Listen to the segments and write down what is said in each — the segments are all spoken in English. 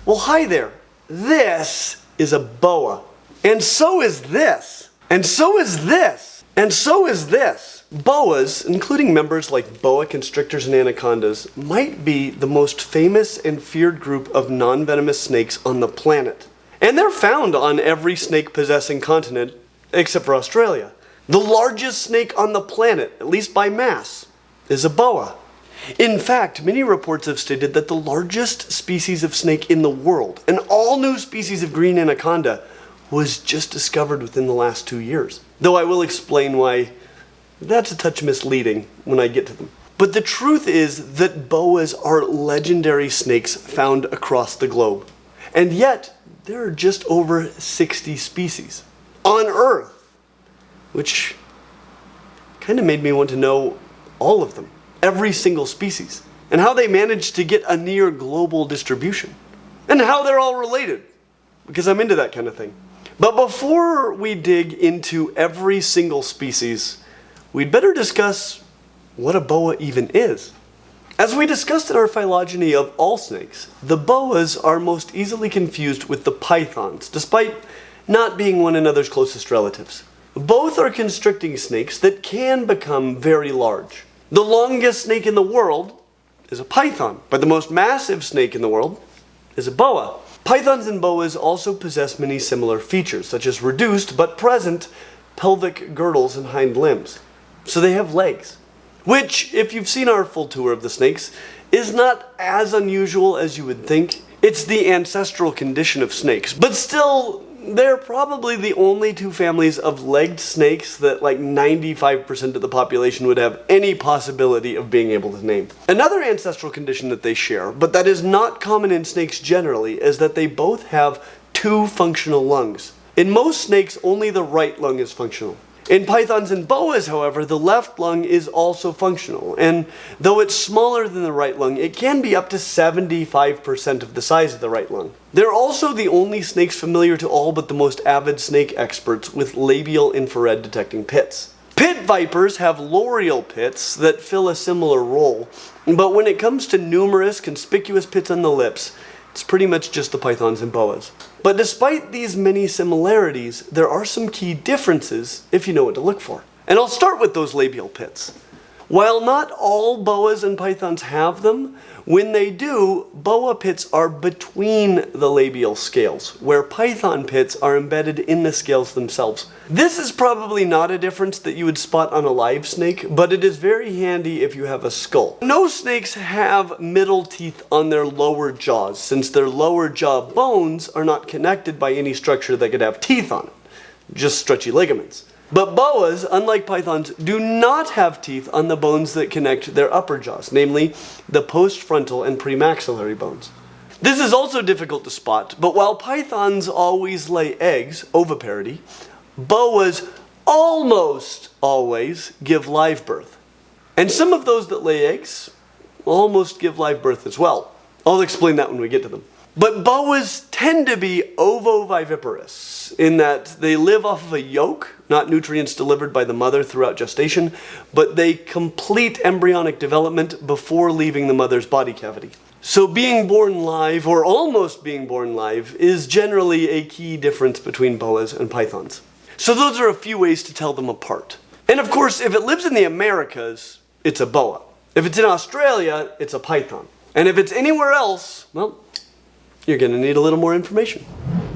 Well, hi there. This is a boa. And so is this. And so is this. And so is this. Boas, including members like boa constrictors and anacondas, might be the most famous and feared group of non-venomous snakes on the planet. And they're found on every snake-possessing continent except for Australia. The largest snake on the planet, at least by mass, is a boa. In fact, many reports have stated that the largest species of snake in the world, an all-new species of green anaconda, was just discovered within the last 2 years. Though I will explain why that's a touch misleading when I get to them. But the truth is that boas are legendary snakes found across the globe. And yet, there are just over 60 species on Earth, which kind of made me want to know all of them, every single species, and how they managed to get a near global distribution, and how they're all related, because I'm into that kind of thing. But before we dig into every single species, we'd better discuss what a boa even is. As we discussed in our phylogeny of all snakes, the boas are most easily confused with the pythons, despite not being one another's closest relatives. Both are constricting snakes that can become very large. The longest snake in the world is a python, but the most massive snake in the world is a boa. Pythons and boas also possess many similar features, such as reduced but present pelvic girdles and hind limbs. So they have legs, which, if you've seen our full tour of the snakes, is not as unusual as you would think. It's the ancestral condition of snakes, but still, they're probably the only two families of legged snakes that like 95% of the population would have any possibility of being able to name. Another ancestral condition that they share, but that is not common in snakes generally, is that they both have two functional lungs. In most snakes, only the right lung is functional. In pythons and boas, however, the left lung is also functional, and though it's smaller than the right lung, it can be up to 75% of the size of the right lung. They're also the only snakes familiar to all but the most avid snake experts with labial infrared detecting pits. Pit vipers have loreal pits that fill a similar role, but when it comes to numerous conspicuous pits on the lips, it's pretty much just the pythons and boas. But despite these many similarities, there are some key differences if you know what to look for. And I'll start with those labial pits. While not all boas and pythons have them, when they do, boa pits are between the labial scales, where python pits are embedded in the scales themselves. This is probably not a difference that you would spot on a live snake, but it is very handy if you have a skull. No snakes have middle teeth on their lower jaws, since their lower jaw bones are not connected by any structure that could have teeth on it, just stretchy ligaments. But boas, unlike pythons, do not have teeth on the bones that connect their upper jaws, namely the postfrontal and premaxillary bones. This is also difficult to spot, but while pythons always lay eggs, oviparity, boas almost always give live birth. And some of those that lay eggs almost give live birth as well. I'll explain that when we get to them. But boas tend to be ovoviviparous in that they live off of a yolk, not nutrients delivered by the mother throughout gestation, but they complete embryonic development before leaving the mother's body cavity. So being born live, or almost being born live, is generally a key difference between boas and pythons. So those are a few ways to tell them apart. And of course, if it lives in the Americas, it's a boa. If it's in Australia, it's a python. And if it's anywhere else, well, you're going to need a little more information.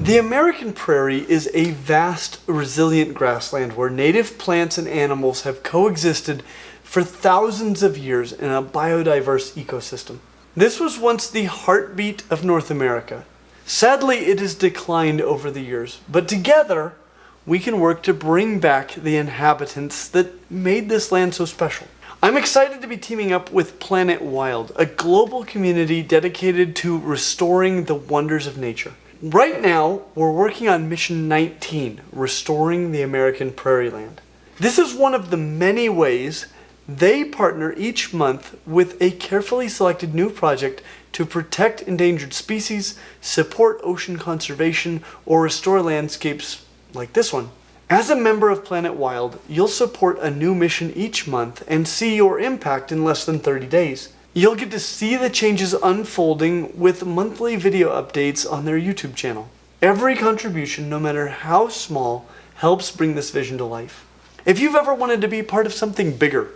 The American prairie is a vast, resilient grassland where native plants and animals have coexisted for thousands of years in a biodiverse ecosystem. This was once the heartbeat of North America. Sadly, it has declined over the years, but together we can work to bring back the inhabitants that made this land so special. I'm excited to be teaming up with Planet Wild, a global community dedicated to restoring the wonders of nature. Right now, we're working on Mission 19, Restoring the American Prairie Land. This is one of the many ways they partner each month with a carefully selected new project to protect endangered species, support ocean conservation, or restore landscapes like this one. As a member of Planet Wild, you'll support a new mission each month and see your impact in less than 30 days. You'll get to see the changes unfolding with monthly video updates on their YouTube channel. Every contribution, no matter how small, helps bring this vision to life. If you've ever wanted to be part of something bigger,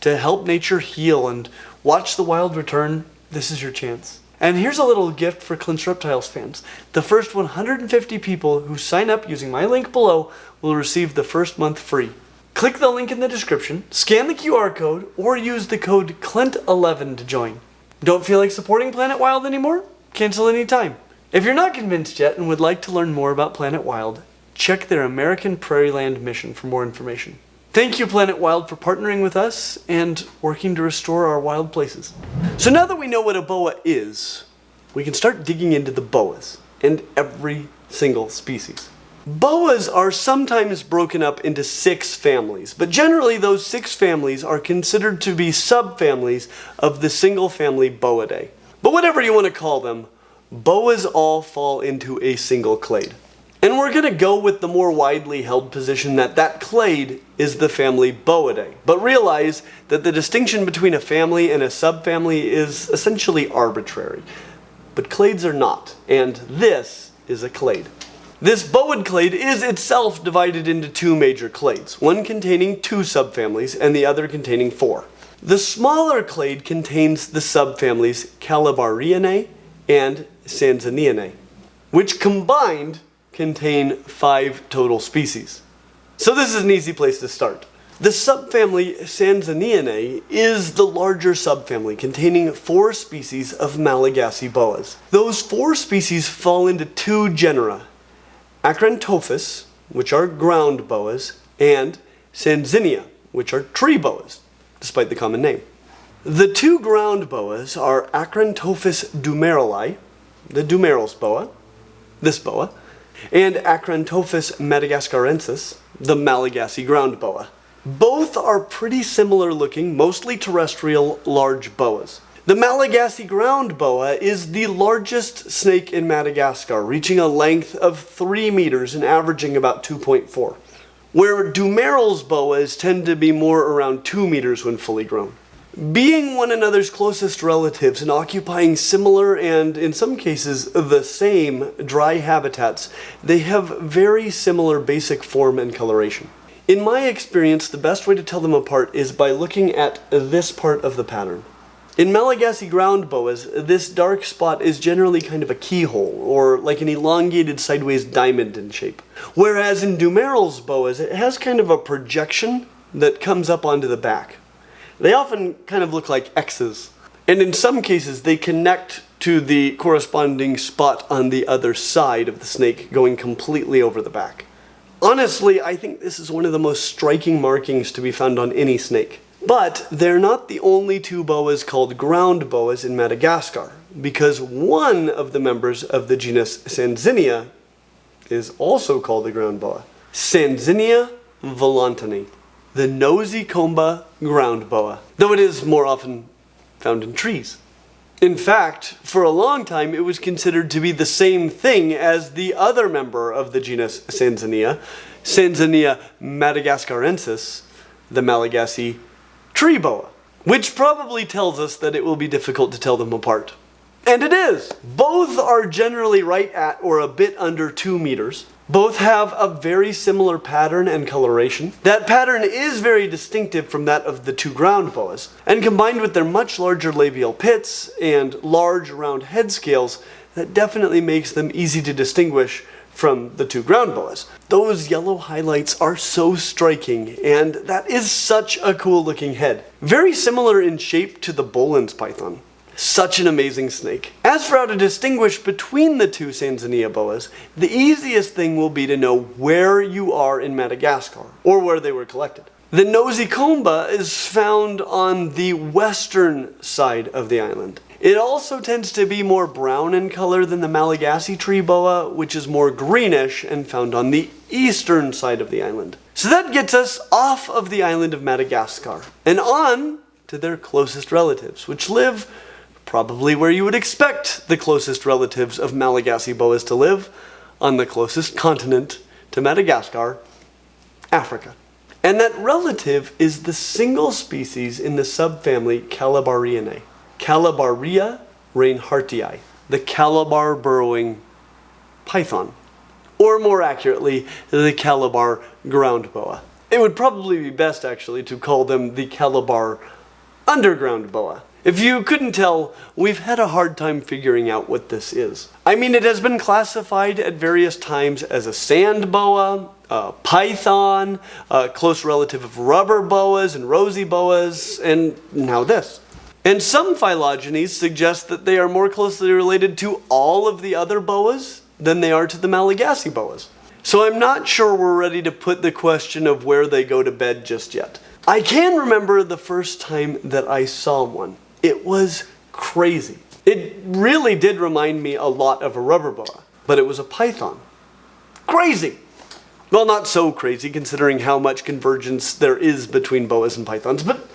to help nature heal and watch the wild return, this is your chance. And here's a little gift for Clint Reptiles fans. The first 150 people who sign up using my link below will receive the first month free. Click the link in the description, scan the QR code, or use the code CLINT11 to join. Don't feel like supporting Planet Wild anymore? Cancel anytime. If you're not convinced yet and would like to learn more about Planet Wild, check their American Prairie Land mission for more information. Thank you, Planet Wild, for partnering with us and working to restore our wild places. So now that we know what a boa is, we can start digging into the boas and every single species. Boas are sometimes broken up into 6 families, but generally those 6 families are considered to be subfamilies of the single family Boidae. But whatever you want to call them, boas all fall into a single clade. And we're going to go with the more widely held position that that clade is the family Boidae. But realize that the distinction between a family and a subfamily is essentially arbitrary. But clades are not, and this is a clade. This boid clade is itself divided into 2 major clades, one containing 2 subfamilies and the other containing 4. The smaller clade contains the subfamilies Calabariinae and Sanziniinae, which combined contain 5 total species. So this is an easy place to start. The subfamily Sanziniinae is the larger subfamily containing 4 species of Malagasy boas. Those 4 species fall into 2 genera, Acrantophus, which are ground boas, and Sanzinia, which are tree boas, despite the common name. The 2 ground boas are Acrantophus dumerili, the Dumerils boa, this boa, and Acrantophus madagascarensis, the Malagasy ground boa. Both are pretty similar looking, mostly terrestrial, large boas. The Malagasy ground boa is the largest snake in Madagascar, reaching a length of 3 meters and averaging about 2.4, where Dumerils boas tend to be more around 2 meters when fully grown. Being one another's closest relatives and occupying similar and, in some cases, the same dry habitats, they have very similar basic form and coloration. In my experience, the best way to tell them apart is by looking at this part of the pattern. In Malagasy ground boas, this dark spot is generally kind of a keyhole, or like an elongated sideways diamond in shape. Whereas in Dumerils boas, it has kind of a projection that comes up onto the back. They often kind of look like X's, and in some cases they connect to the corresponding spot on the other side of the snake, going completely over the back. Honestly, I think this is one of the most striking markings to be found on any snake. But they're not the only 2 boas called ground boas in Madagascar, because one of the members of the genus Sanzinia is also called a ground boa. Sanzinia volantini, the nosy comba ground boa, though it is more often found in trees. In fact, for a long time it was considered to be the same thing as the other member of the genus Sanzinia, Sanzinia madagascarensis, the Malagasy tree boa, which probably tells us that it will be difficult to tell them apart. And it is! Both are generally right at or a bit under 2 meters. Both have a very similar pattern and coloration. That pattern is very distinctive from that of the 2 ground boas, and combined with their much larger labial pits and large round head scales, that definitely makes them easy to distinguish from the 2 ground boas. Those yellow highlights are so striking, and that is such a cool looking head. Very similar in shape to the Boelen's python. Such an amazing snake. As for how to distinguish between the 2 Sanzinia boas, the easiest thing will be to know where you are in Madagascar, or where they were collected. The nosy comba is found on the western side of the island. It also tends to be more brown in color than the Malagasy tree boa, which is more greenish and found on the eastern side of the island. So that gets us off of the island of Madagascar and on to their closest relatives, which live probably where you would expect the closest relatives of Malagasy boas to live, on the closest continent to Madagascar, Africa. And that relative is the single species in the subfamily Calabariinae. Calabaria reinhardtii, the Calabar burrowing python. Or more accurately, the Calabar ground boa. It would probably be best, actually, to call them the Calabar underground boa. If you couldn't tell, we've had a hard time figuring out what this is. I mean, it has been classified at various times as a sand boa, a python, a close relative of rubber boas and rosy boas, and now this. And some phylogenies suggest that they are more closely related to all of the other boas than they are to the Malagasy boas. So I'm not sure we're ready to put the question of where they go to bed just yet. I can remember the first time that I saw one. It was crazy. It really did remind me a lot of a rubber boa, but it was a python. Crazy! Well, not so crazy considering how much convergence there is between boas and pythons, but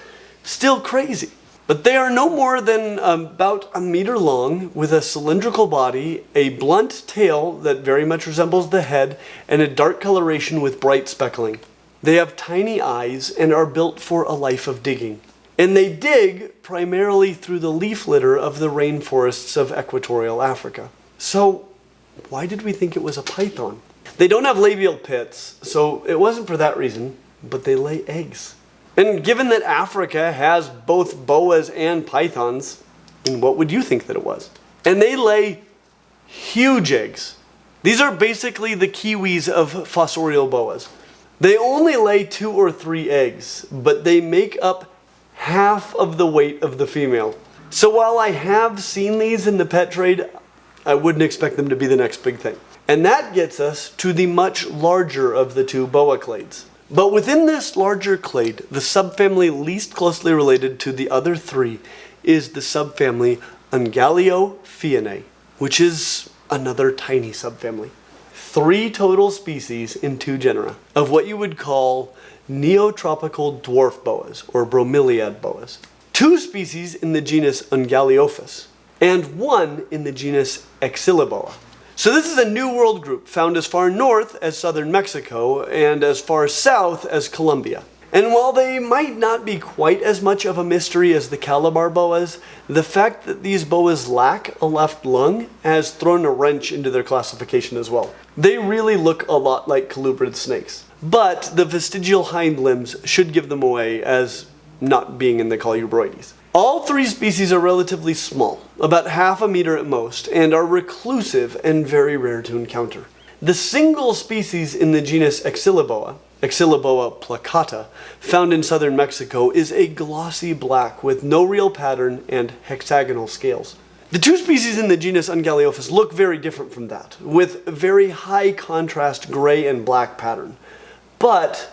still crazy. But they are no more than about a meter long, with a cylindrical body, a blunt tail that very much resembles the head, and a dark coloration with bright speckling. They have tiny eyes and are built for a life of digging. And they dig primarily through the leaf litter of the rainforests of equatorial Africa. So, why did we think it was a python? They don't have labial pits, so it wasn't for that reason, but they lay eggs. And given that Africa has both boas and pythons, what would you think that it was? And they lay huge eggs. These are basically the kiwis of fossorial boas. They only lay 2 or 3 eggs, but they make up half of the weight of the female. So while I have seen these in the pet trade, I wouldn't expect them to be the next big thing. And that gets us to the much larger of the 2 boa clades. But within this larger clade, the subfamily least closely related to the other 3 is the subfamily Ungaliophiinae, which is another tiny subfamily. 3 total species in 2 genera of what you would call Neotropical dwarf boas, or bromeliad boas. 2 species in the genus Ungaliopus, and 1 in the genus Boa. So this is a New World group found as far north as southern Mexico and as far south as Colombia. And while they might not be quite as much of a mystery as the Calabar boas, the fact that these boas lack a left lung has thrown a wrench into their classification as well. They really look a lot like colubrid snakes, but the vestigial hind limbs should give them away as not being in the Colubrids. All 3 species are relatively small, about half a meter at most, and are reclusive and very rare to encounter. The single species in the genus Boa, Boa placata, found in southern Mexico, is a glossy black with no real pattern and hexagonal scales. The 2 species in the genus Ungaliopus look very different from that, with very high contrast gray and black pattern. But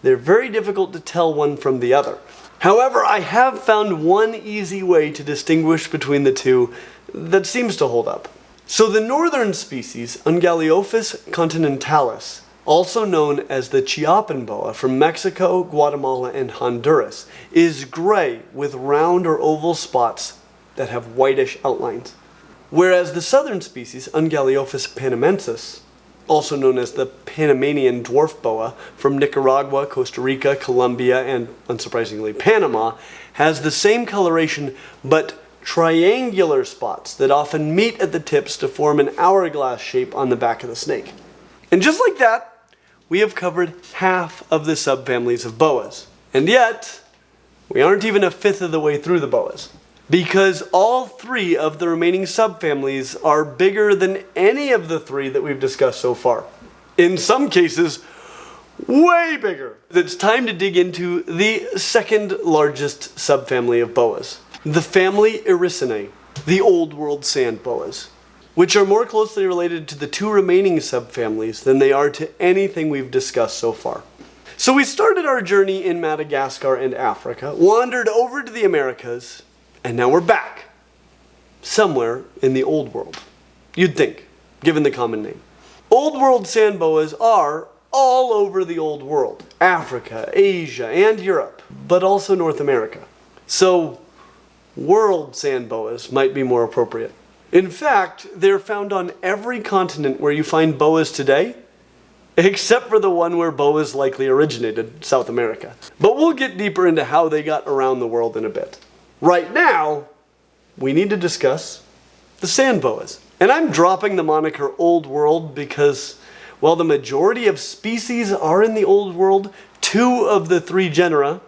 they're very difficult to tell one from the other. However, I have found one easy way to distinguish between the 2 that seems to hold up. So the northern species, Ungaliopus continentalis, also known as the Chiapan boa from Mexico, Guatemala, and Honduras, is gray with round or oval spots that have whitish outlines. Whereas the southern species, Ungaliopus panamensis, also known as the Panamanian dwarf boa from Nicaragua, Costa Rica, Colombia, and unsurprisingly Panama, has the same coloration but triangular spots that often meet at the tips to form an hourglass shape on the back of the snake. And just like that, we have covered half of the subfamilies of boas. And yet, we aren't even a fifth of the way through the boas, because all 3 of the remaining subfamilies are bigger than any of the 3 that we've discussed so far. In some cases, way bigger. It's time to dig into the second largest subfamily of boas, the family Erycinae, the Old World sand boas, which are more closely related to the 2 remaining subfamilies than they are to anything we've discussed so far. So we started our journey in Madagascar and Africa, wandered over to the Americas, and now we're back, somewhere in the Old World. You'd think, given the common name. Old World sand boas are all over the Old World, Africa, Asia, and Europe, but also North America. So, world sand boas might be more appropriate. In fact, they're found on every continent where you find boas today, except for the one where boas likely originated, South America. But we'll get deeper into how they got around the world in a bit. Right now, we need to discuss the sand boas. And I'm dropping the moniker Old World because, while the majority of species are in the Old World, 2 of the 3 genera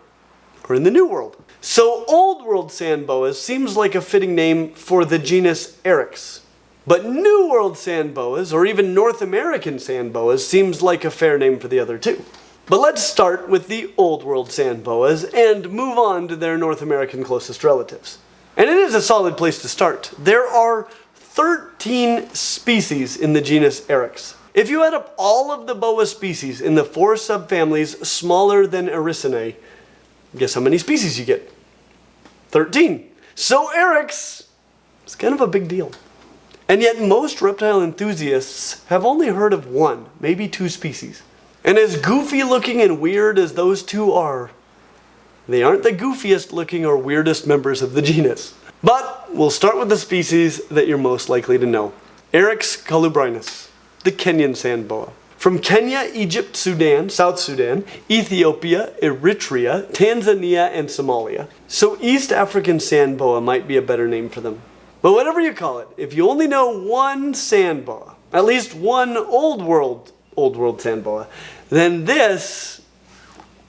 are in the New World. So Old World sand boas seems like a fitting name for the genus Eryx. But New World sand boas, or even North American sand boas, seems like a fair name for the other 2. But let's start with the Old World sand boas and move on to their North American closest relatives. And it is a solid place to start. There are 13 species in the genus Eryx. If you add up all of the boa species in the 4 subfamilies smaller than Erycinae, guess how many species you get? 13. So Eryx is kind of a big deal. And yet most reptile enthusiasts have only heard of 1, maybe 2 species. And as goofy looking and weird as those 2 are, they aren't the goofiest looking or weirdest members of the genus. But we'll start with the species that you're most likely to know. Eryx colubrinus, the Kenyan sand boa. From Kenya, Egypt, Sudan, South Sudan, Ethiopia, Eritrea, Tanzania, and Somalia. So East African sand boa might be a better name for them. But whatever you call it, if you only know 1 sand boa, at least 1 Old World sand boa, then this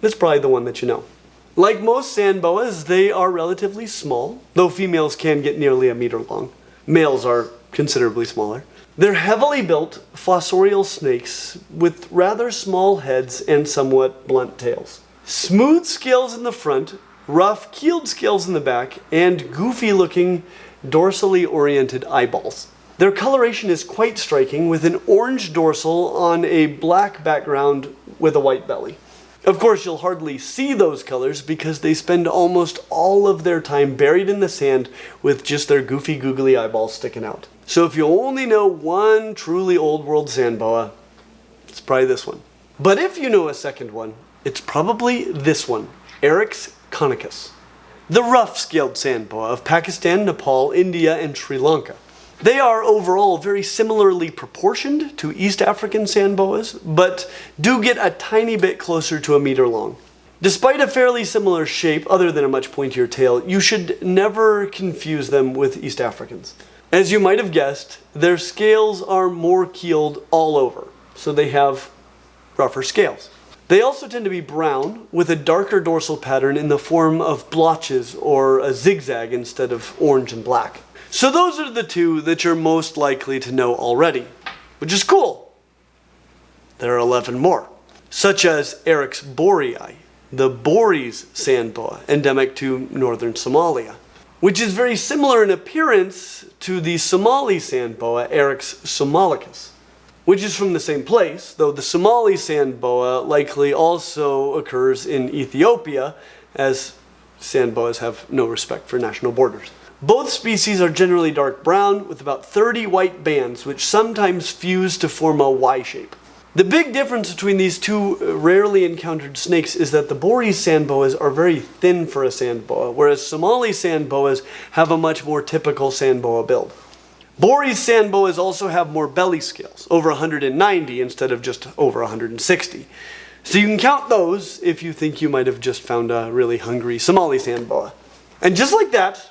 is probably the one that you know. Like most sand boas, they are relatively small, though females can get nearly a meter long. Males are considerably smaller. They're heavily built fossorial snakes with rather small heads and somewhat blunt tails. Smooth scales in the front, rough keeled scales in the back, and goofy looking dorsally oriented eyeballs. Their coloration is quite striking, with an orange dorsal on a black background with a white belly. Of course, you'll hardly see those colors because they spend almost all of their time buried in the sand with just their goofy googly eyeballs sticking out. So if you only know 1 truly Old World sand boa, it's probably this one. But if you know a second one, it's probably this one, Eryx conicus, the rough-scaled sand boa of Pakistan, Nepal, India, and Sri Lanka. They are overall very similarly proportioned to East African sand boas, but do get a tiny bit closer to a meter long. Despite a fairly similar shape, other than a much pointier tail, you should never confuse them with East Africans. As you might have guessed, their scales are more keeled all over, so they have rougher scales. They also tend to be brown, with a darker dorsal pattern in the form of blotches or a zigzag instead of orange and black. So those are the 2 that you're most likely to know already, which is cool. There are 11 more, such as Eryx boreae, the Boreas sand boa, endemic to northern Somalia, which is very similar in appearance to the Somali sand boa, Eryx somalicus, which is from the same place, though the Somali sand boa likely also occurs in Ethiopia, as sand boas have no respect for national borders. Both species are generally dark brown with about 30 white bands, which sometimes fuse to form a Y shape. The big difference between these 2 rarely encountered snakes is that the Boreas sand boas are very thin for a sand boa, whereas Somali sand boas have a much more typical sand boa build. Boreas sand boas also have more belly scales, over 190 instead of just over 160. So you can count those if you think you might have just found a really hungry Somali sand boa. And just like that,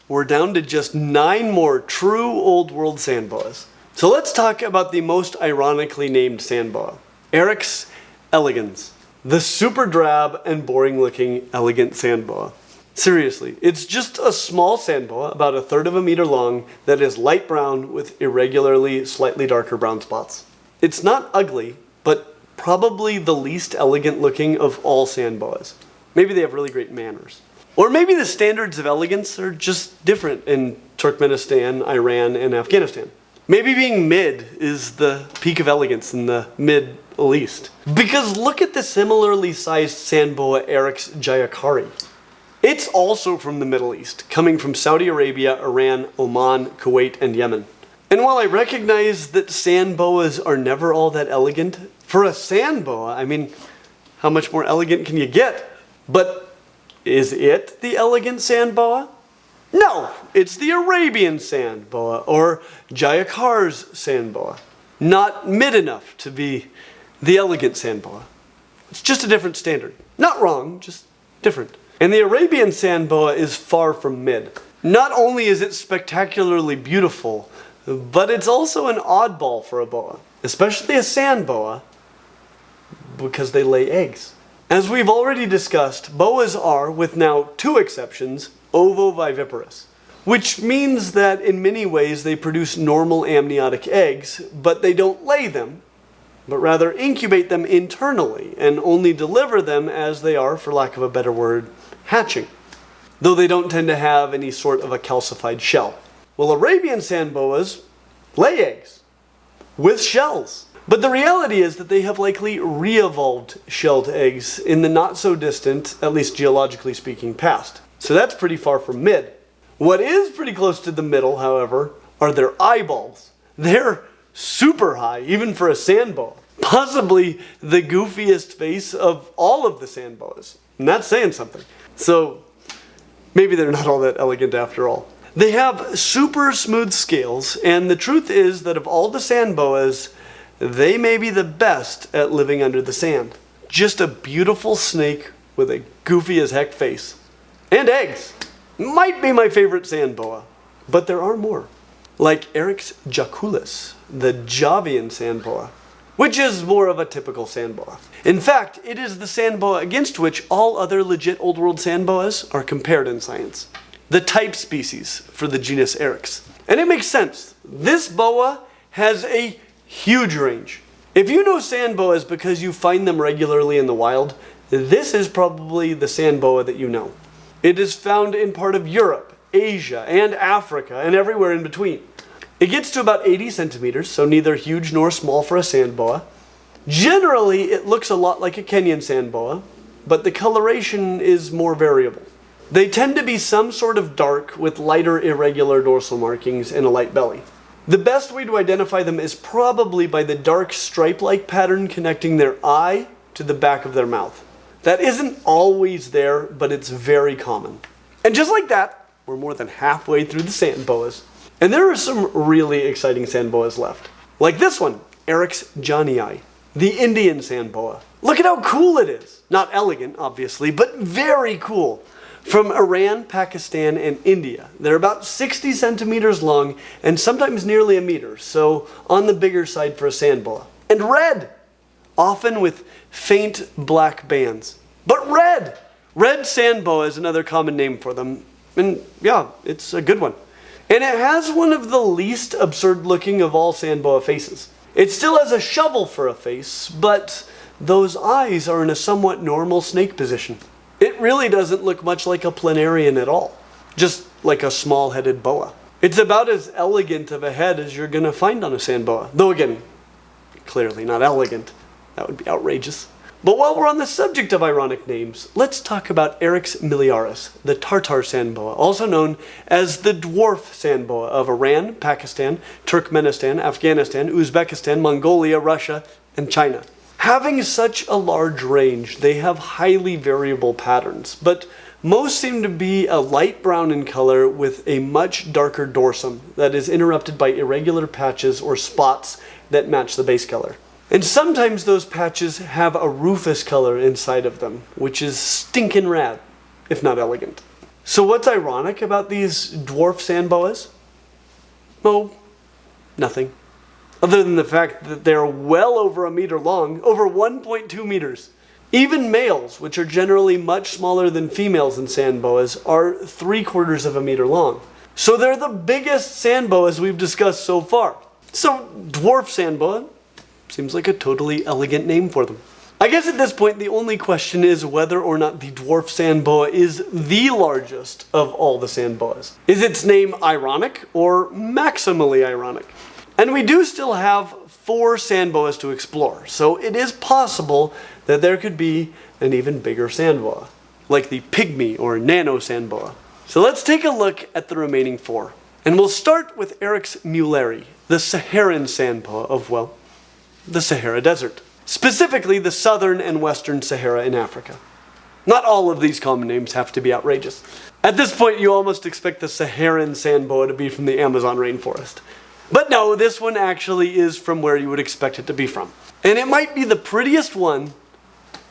we're down to just 9 more true Old World sand boas. So let's talk about the most ironically named sand boa, Eryx elegans, the super drab and boring looking elegant sand boa. Seriously, it's just a small sand boa, about 1/3 of a meter long, that is light brown with irregularly slightly darker brown spots. It's not ugly, but probably the least elegant looking of all sand boas. Maybe they have really great manners. Or maybe the standards of elegance are just different in Turkmenistan, Iran, and Afghanistan. Maybe being mid is the peak of elegance in the Middle East. Because look at the similarly sized sand boa Eryx jayakari. It's also from the Middle East, coming from Saudi Arabia, Iran, Oman, Kuwait, and Yemen. And while I recognize that sand boas are never all that elegant, for a sand boa, I mean, how much more elegant can you get? But is it the elegant sand boa? No, it's the Arabian sand boa, or Jayakar's sand boa. Not mid enough to be the elegant sand boa. It's just a different standard. Not wrong, just different. And the Arabian sand boa is far from mid. Not only is it spectacularly beautiful, but it's also an oddball for a boa, especially a sand boa, because they lay eggs. As we've already discussed, boas are, with now 2 exceptions, ovoviviparous, which means that in many ways they produce normal amniotic eggs, but they don't lay them, but rather incubate them internally and only deliver them as they are, for lack of a better word, hatching, though they don't tend to have any sort of a calcified shell. Well, Arabian sand boas lay eggs with shells. But the reality is that they have likely re-evolved shelled eggs in the not so distant, at least geologically speaking, past. So that's pretty far from mid. What is pretty close to the middle, however, are their eyeballs. They're super high, even for a sand boa. Possibly the goofiest face of all of the sand boas. And that's saying something. So maybe they're not all that elegant after all. They have super smooth scales, and the truth is that of all the sand boas, they may be the best at living under the sand. Just a beautiful snake with a goofy as heck face. And eggs. Might be my favorite sand boa, but there are more. Like Eryx jaculus, the Javian sand boa, which is more of a typical sand boa. In fact, it is the sand boa against which all other legit old world sand boas are compared in science. The type species for the genus Eryx. And it makes sense. This boa has a huge range. If you know sand boas because you find them regularly in the wild, this is probably the sand boa that you know. It is found in part of Europe, Asia, and Africa, and everywhere in between. It gets to about 80 centimeters, so neither huge nor small for a sand boa. Generally, it looks a lot like a Kenyan sand boa, but the coloration is more variable. They tend to be some sort of dark with lighter irregular dorsal markings and a light belly. The best way to identify them is probably by the dark stripe-like pattern connecting their eye to the back of their mouth. That isn't always there, but it's very common. And just like that, we're more than halfway through the sand boas. And there are some really exciting sand boas left. Like this one, Eryx janii, the Indian sand boa. Look at how cool it is. Not elegant, obviously, but very cool. From Iran, Pakistan, and India. They're about 60 centimeters long and sometimes nearly a meter, so on the bigger side for a sand boa. And red, often with faint black bands. But red! Red sand boa is another common name for them, and yeah, it's a good one. And it has one of the least absurd looking of all sand boa faces. It still has a shovel for a face, but those eyes are in a somewhat normal snake position. It really doesn't look much like a planarian at all, just like a small-headed boa. It's about as elegant of a head as you're gonna find on a sand boa. Though again, clearly not elegant. That would be outrageous. But while we're on the subject of ironic names, let's talk about Eryx miliaris, the Tartar sand boa, also known as the dwarf sand boa of Iran, Pakistan, Turkmenistan, Afghanistan, Uzbekistan, Mongolia, Russia, and China. Having such a large range, they have highly variable patterns, but most seem to be a light brown in color with a much darker dorsum that is interrupted by irregular patches or spots that match the base color. And sometimes those patches have a rufous color inside of them, which is stinkin' rad, if not elegant. So what's ironic about these dwarf sand boas? Oh, nothing. Other than the fact that they're well over a meter long, over 1.2 meters. Even males, which are generally much smaller than females in sand boas, are 3/4 of a meter long. So they're the biggest sand boas we've discussed so far. So dwarf sand boa seems like a totally elegant name for them. I guess at this point the only question is whether or not the dwarf sand boa is the largest of all the sand boas. Is its name ironic or maximally ironic? And we do still have 4 sand boas to explore, so it is possible that there could be an even bigger sand boa, like the pygmy or nano sand boa. So let's take a look at the remaining 4. And we'll start with Eryx muelleri, the Saharan sand boa of, well, the Sahara Desert. Specifically the southern and western Sahara in Africa. Not all of these common names have to be outrageous. At this point you almost expect the Saharan sand boa to be from the Amazon rainforest. But no, this one actually is from where you would expect it to be from. And it might be the prettiest one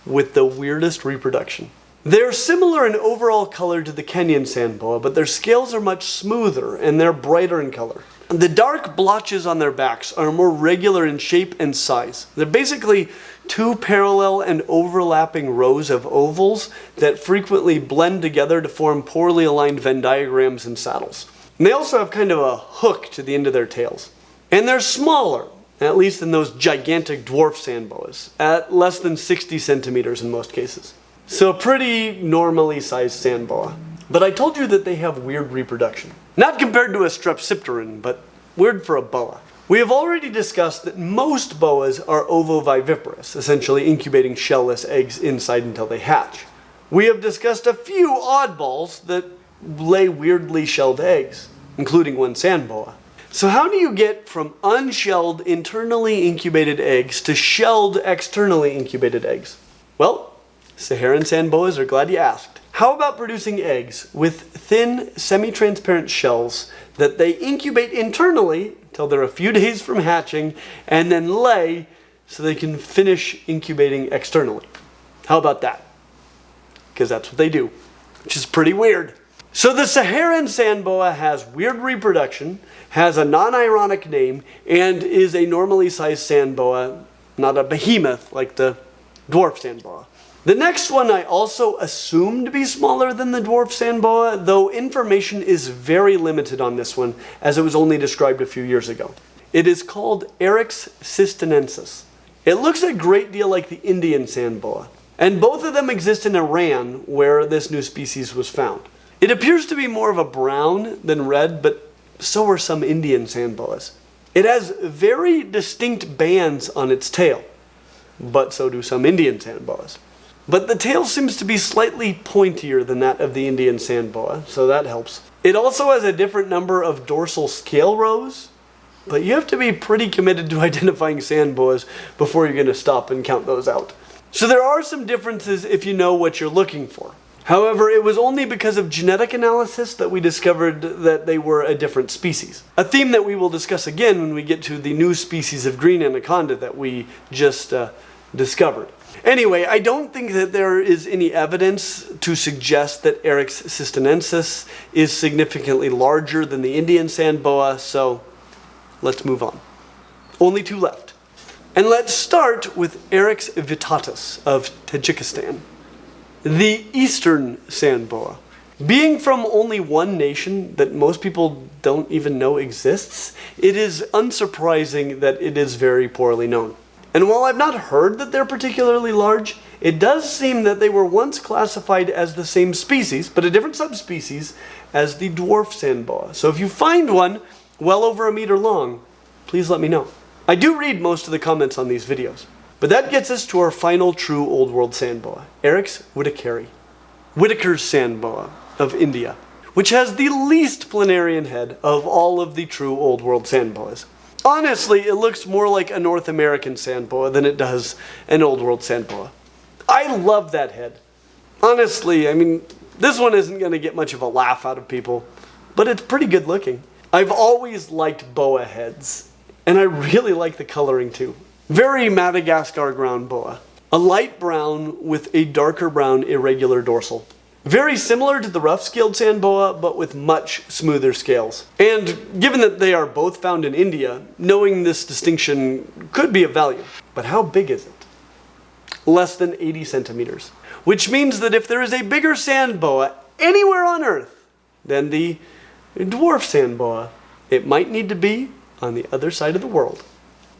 with the weirdest reproduction. They're similar in overall color to the Kenyan sand boa, but their scales are much smoother and they're brighter in color. The dark blotches on their backs are more regular in shape and size. They're basically two parallel and overlapping rows of ovals that frequently blend together to form poorly aligned Venn diagrams and saddles. And they also have kind of a hook to the end of their tails. And they're smaller, at least than those gigantic dwarf sand boas, at less than 60 centimeters in most cases. So a pretty normally sized sand boa. But I told you that they have weird reproduction. Not compared to a strepsipteran, but weird for a boa. We have already discussed that most boas are ovoviviparous, essentially incubating shellless eggs inside until they hatch. We have discussed a few oddballs that lay weirdly shelled eggs, including one sand boa. So how do you get from unshelled internally incubated eggs to shelled externally incubated eggs? Well, Saharan sand boas are glad you asked. How about producing eggs with thin, semi-transparent shells that they incubate internally until they're a few days from hatching and then lay so they can finish incubating externally? How about that? Because that's what they do, which is pretty weird. So the Saharan sand boa has weird reproduction, has a non-ironic name, and is a normally sized sand boa, not a behemoth like the dwarf sand boa. The next one I also assume to be smaller than the dwarf sand boa, though information is very limited on this one as it was only described a few years ago. It is called Eryx cystinensis. It looks a great deal like the Indian sand boa, and both of them exist in Iran where this new species was found. It appears to be more of a brown than red, but so are some Indian sand boas. It has very distinct bands on its tail, but so do some Indian sand boas. But the tail seems to be slightly pointier than that of the Indian sand boa, so that helps. It also has a different number of dorsal scale rows, but you have to be pretty committed to identifying sand boas before you're going to stop and count those out. So there are some differences if you know what you're looking for. However, it was only because of genetic analysis that we discovered that they were a different species. A theme that we will discuss again when we get to the new species of green anaconda that we just discovered. Anyway, I don't think that there is any evidence to suggest that Eryx cystinensis is significantly larger than the Indian sand boa, so let's move on. Only two left. And let's start with Eryx vittatus of Tajikistan, the eastern sand boa. Being from only one nation that most people don't even know exists, it is unsurprising that it is very poorly known. And while I've not heard that they're particularly large, it does seem that they were once classified as the same species, but a different subspecies, as the dwarf sand boa. So if you find one well over a meter long, please let me know. I do read most of the comments on these videos. But that gets us to our final true Old World sand boa, Eryx whitakeri, Whitaker's sand boa of India, which has the least planarian head of all of the true Old World sand boas. Honestly, it looks more like a North American sand boa than it does an Old World sand boa. I love that head. Honestly, I mean, this one isn't going to get much of a laugh out of people, but it's pretty good looking. I've always liked boa heads, and I really like the coloring too. Very Madagascar ground boa. A light brown with a darker brown irregular dorsal. Very similar to the rough-scaled sand boa, but with much smoother scales. And given that they are both found in India, knowing this distinction could be of value. But how big is it? Less than 80 centimeters. Which means that if there is a bigger sand boa anywhere on Earth than the dwarf sand boa, it might need to be on the other side of the world.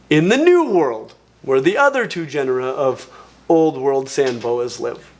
In the New World, where the other two genera of Old World sand boas live.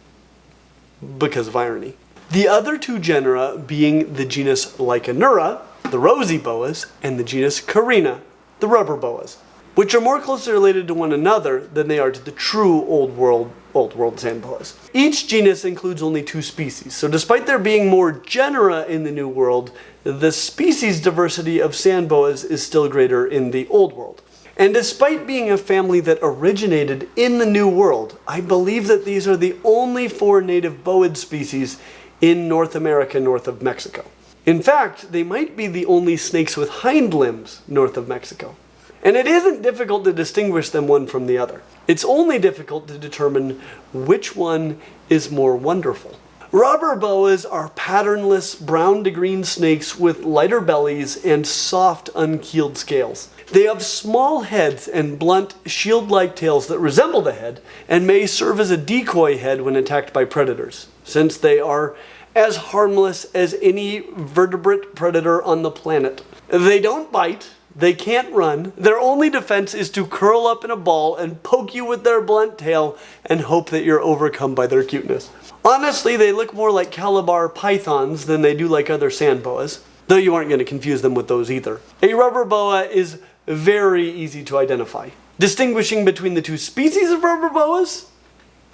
Because of irony. The other two genera being the genus Lycanura, the rosy boas, and the genus Carina, the rubber boas, which are more closely related to one another than they are to the true Old World sand boas. Each genus includes only two species, so despite there being more genera in the New World, the species diversity of sand boas is still greater in the Old World. And despite being a family that originated in the New World, I believe that these are the only four native boid species in North America north of Mexico. In fact, they might be the only snakes with hind limbs north of Mexico. And it isn't difficult to distinguish them one from the other. It's only difficult to determine which one is more wonderful. Rubber boas are patternless brown to green snakes with lighter bellies and soft unkeeled scales. They have small heads and blunt shield-like tails that resemble the head and may serve as a decoy head when attacked by predators, since they are as harmless as any vertebrate predator on the planet. They don't bite, they can't run, their only defense is to curl up in a ball and poke you with their blunt tail and hope that you're overcome by their cuteness. Honestly, they look more like Calabar pythons than they do like other sand boas, though you aren't going to confuse them with those either. A rubber boa is very easy to identify. Distinguishing between the two species of rubber boas,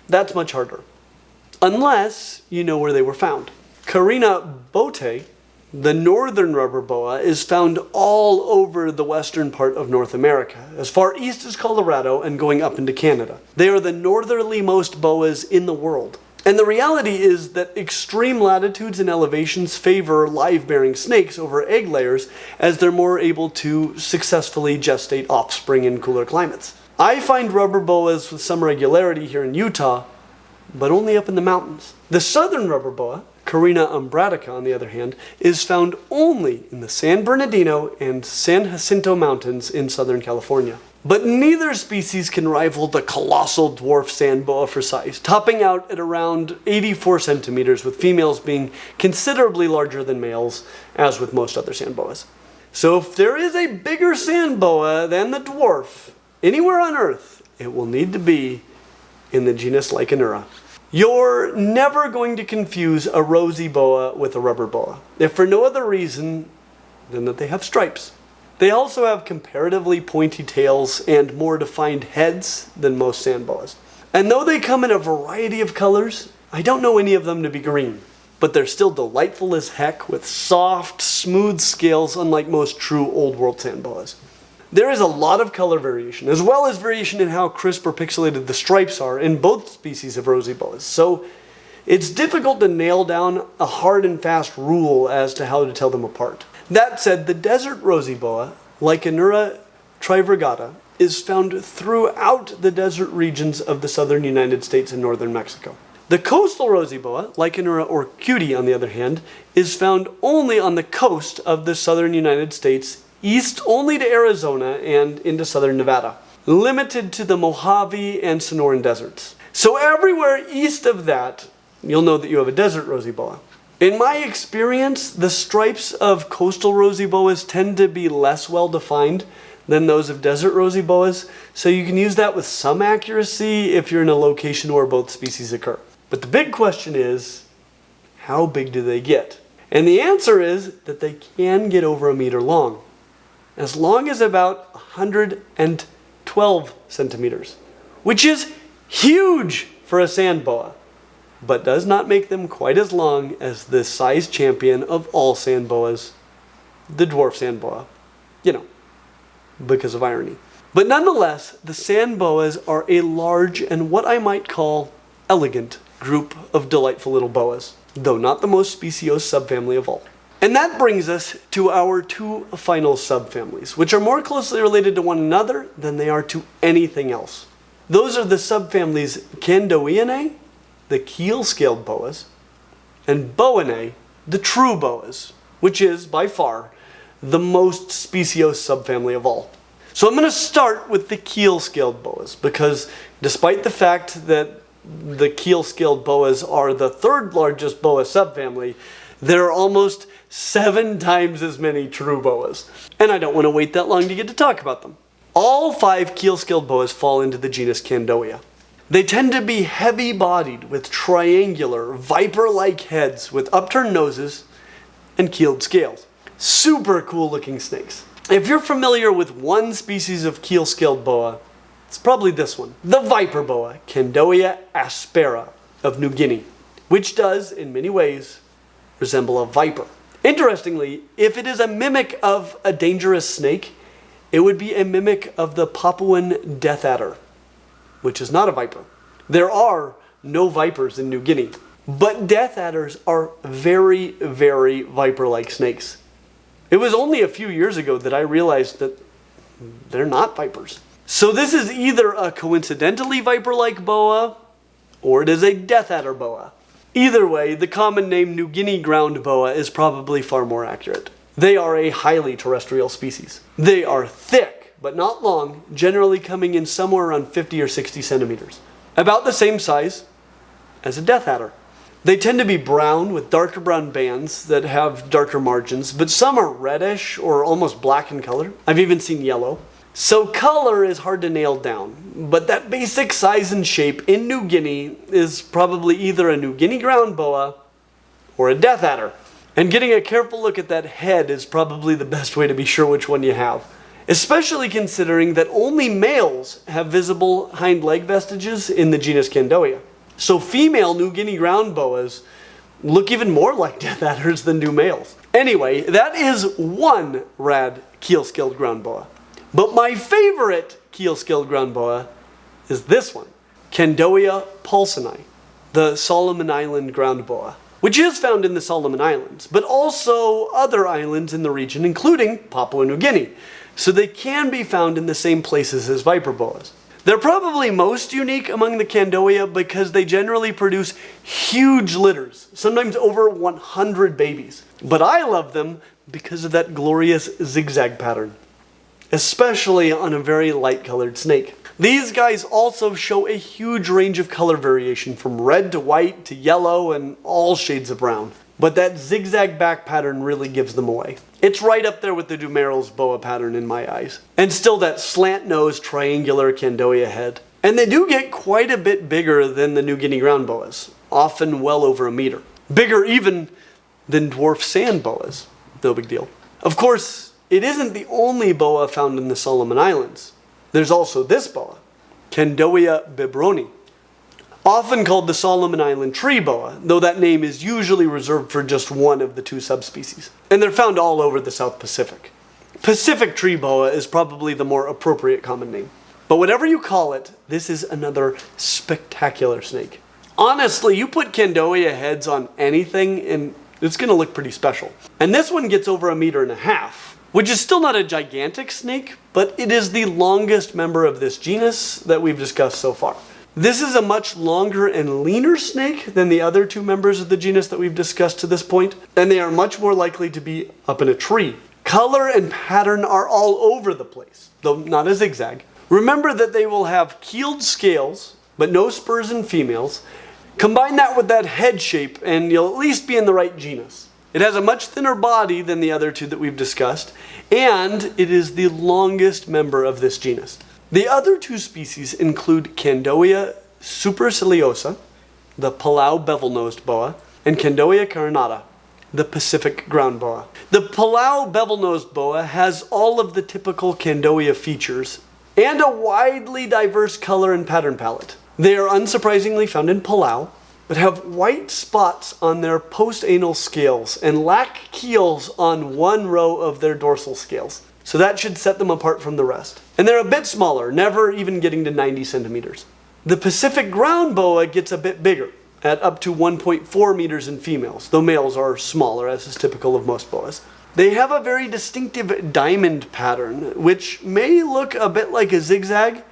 that's much harder. Unless you know where they were found. Carina boidae, the northern rubber boa, is found all over the western part of North America, as far east as Colorado and going up into Canada. They are the northerlymost boas in the world. And the reality is that extreme latitudes and elevations favor live-bearing snakes over egg layers, as they're more able to successfully gestate offspring in cooler climates. I find rubber boas with some regularity here in Utah, but only up in the mountains. The southern rubber boa, Carina umbratica on the other hand, is found only in the San Bernardino and San Jacinto Mountains in Southern California. But neither species can rival the colossal dwarf sand boa for size, topping out at around 84 centimeters, with females being considerably larger than males, as with most other sand boas. So if there is a bigger sand boa than the dwarf anywhere on Earth, it will need to be in the genus Anaconda. You're never going to confuse a rosy boa with a rubber boa, if for no other reason than that they have stripes. They also have comparatively pointy tails and more defined heads than most sand boas. And though they come in a variety of colors, I don't know any of them to be green. But they're still delightful as heck, with soft, smooth scales unlike most true old world sand boas. There is a lot of color variation, as well as variation in how crisp or pixelated the stripes are in both species of rosy boas. So it's difficult to nail down a hard and fast rule as to how to tell them apart. That said, the desert rosy boa, Anaconda trivirgata, is found throughout the desert regions of the southern United States and northern Mexico. The coastal rosy boa, Anaconda orcudi on the other hand, is found only on the coast of the southern United States, east only to Arizona and into southern Nevada, limited to the Mojave and Sonoran deserts. So everywhere east of that, you'll know that you have a desert rosy boa. In my experience, the stripes of coastal rosy boas tend to be less well defined than those of desert rosy boas, so you can use that with some accuracy if you're in a location where both species occur. But the big question is, how big do they get? And the answer is that they can get over a meter long, as long as about 112 centimeters, which is huge for a sand boa, but does not make them quite as long as the size champion of all sand boas, the dwarf sand boa. You know, because of irony. But nonetheless, the sand boas are a large and what I might call elegant group of delightful little boas, though not the most speciose subfamily of all. And that brings us to our two final subfamilies, which are more closely related to one another than they are to anything else. Those are the subfamilies Candoiinae, the keel-scaled boas, and Boinae, the true boas, which is, by far, the most speciose subfamily of all. So I'm going to start with the keel-scaled boas, because despite the fact that the keel-scaled boas are the third largest boa subfamily, there are almost 7 times as many true boas. And I don't want to wait that long to get to talk about them. All 5 keel-scaled boas fall into the genus Candoia. They tend to be heavy-bodied with triangular, viper-like heads with upturned noses and keeled scales. Super cool looking snakes. If you're familiar with one species of keel-scaled boa, it's probably this one, the viper boa, Candoia aspera of New Guinea, which does, in many ways, resemble a viper. Interestingly, if it is a mimic of a dangerous snake, it would be a mimic of the Papuan death adder, which is not a viper. There are no vipers in New Guinea, but death adders are very, very viper-like snakes. It was only a few years ago that I realized that they're not vipers. So this is either a coincidentally viper-like boa, or it is a death adder boa. Either way, the common name New Guinea ground boa is probably far more accurate. They are a highly terrestrial species. They are thick, but not long, generally coming in somewhere around 50 or 60 centimeters. About the same size as a death adder. They tend to be brown with darker brown bands that have darker margins, but some are reddish or almost black in color. I've even seen yellow. So color is hard to nail down, but that basic size and shape in New Guinea is probably either a New Guinea ground boa or a death adder. And getting a careful look at that head is probably the best way to be sure which one you have. Especially considering that only males have visible hind leg vestiges in the genus Candoia. So female New Guinea ground boas look even more like death adders than do males. Anyway, that is one rad keel-scaled ground boa. But my favorite keel-scaled ground boa is this one, Candoia paulsoni, the Solomon Island ground boa, which is found in the Solomon Islands, but also other islands in the region, including Papua New Guinea. So they can be found in the same places as viper boas. They're probably most unique among the Candoia because they generally produce huge litters, sometimes over 100 babies. But I love them because of that glorious zigzag pattern, especially on a very light colored snake. These guys also show a huge range of color variation from red to white to yellow and all shades of brown. But that zigzag back pattern really gives them away. It's right up there with the Dumerril's boa pattern in my eyes. And still that slant-nosed triangular Candoia head. And they do get quite a bit bigger than the New Guinea ground boas, often well over a meter. Bigger even than dwarf sand boas. No big deal. Of course, it isn't the only boa found in the Solomon Islands. There's also this boa, Candoia bibroni, often called the Solomon Island tree boa, though that name is usually reserved for just one of the two subspecies. And they're found all over the South Pacific. Pacific tree boa is probably the more appropriate common name. But whatever you call it, this is another spectacular snake. Honestly, you put Candoia heads on anything and it's going to look pretty special. And this one gets over 1.5 meters, which is still not a gigantic snake, but it is the longest member of this genus that we've discussed so far. This is a much longer and leaner snake than the other two members of the genus that we've discussed to this point, and they are much more likely to be up in a tree. Color and pattern are all over the place, though not a zigzag. Remember that they will have keeled scales, but no spurs in females. Combine that with that head shape, and you'll at least be in the right genus. It has a much thinner body than the other two that we've discussed, and it is the longest member of this genus. The other two species include Candoia superciliosa, the Palau bevel-nosed boa, and Candoia carinata, the Pacific ground boa. The Palau bevel-nosed boa has all of the typical Candoia features and a widely diverse color and pattern palette. They are unsurprisingly found in Palau, but have white spots on their postanal scales and lack keels on one row of their dorsal scales. So that should set them apart from the rest. And they're a bit smaller, never even getting to 90 centimeters. The Pacific ground boa gets a bit bigger, at up to 1.4 meters in females, though males are smaller, as is typical of most boas. They have a very distinctive diamond pattern, which may look a bit like a zigzag,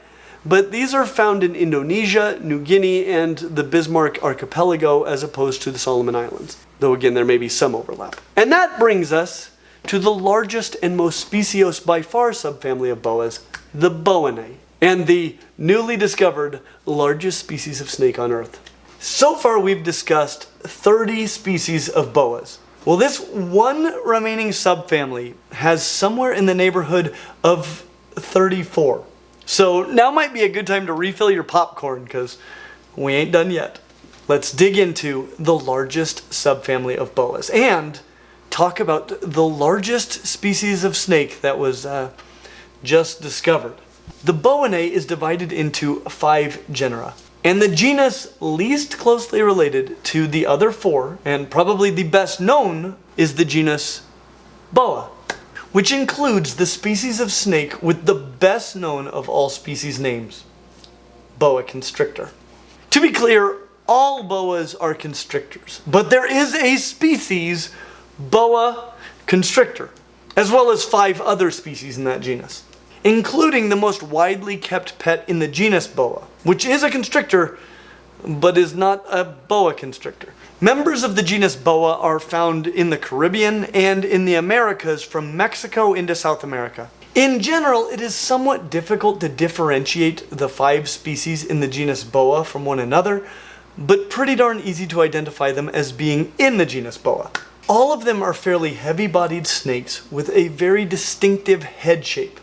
but these are found in Indonesia, New Guinea, and the Bismarck Archipelago as opposed to the Solomon Islands. Though again, there may be some overlap. And that brings us to the largest and most speciose by far subfamily of boas, the Boidae, and the newly discovered largest species of snake on Earth. So far we've discussed 30 species of boas. Well, this one remaining subfamily has somewhere in the neighborhood of 34. So now might be a good time to refill your popcorn because we ain't done yet. Let's dig into the largest subfamily of boas and talk about the largest species of snake that was just discovered. The Boidae is divided into 5 genera, and the genus least closely related to the other 4, and probably the best known, is the genus Boa, which includes the species of snake with the best known of all species names, boa constrictor. To be clear, all boas are constrictors, but there is a species, Boa constrictor, as well as 5 other species in that genus. including the most widely kept pet in the genus Boa, which is a constrictor, but is not a boa constrictor. Members of the genus Boa are found in the Caribbean and in the Americas from Mexico into South America. In general, it is somewhat difficult to differentiate the 5 species in the genus Boa from one another, but pretty darn easy to identify them as being in the genus Boa. All of them are fairly heavy-bodied snakes with a very distinctive head shape.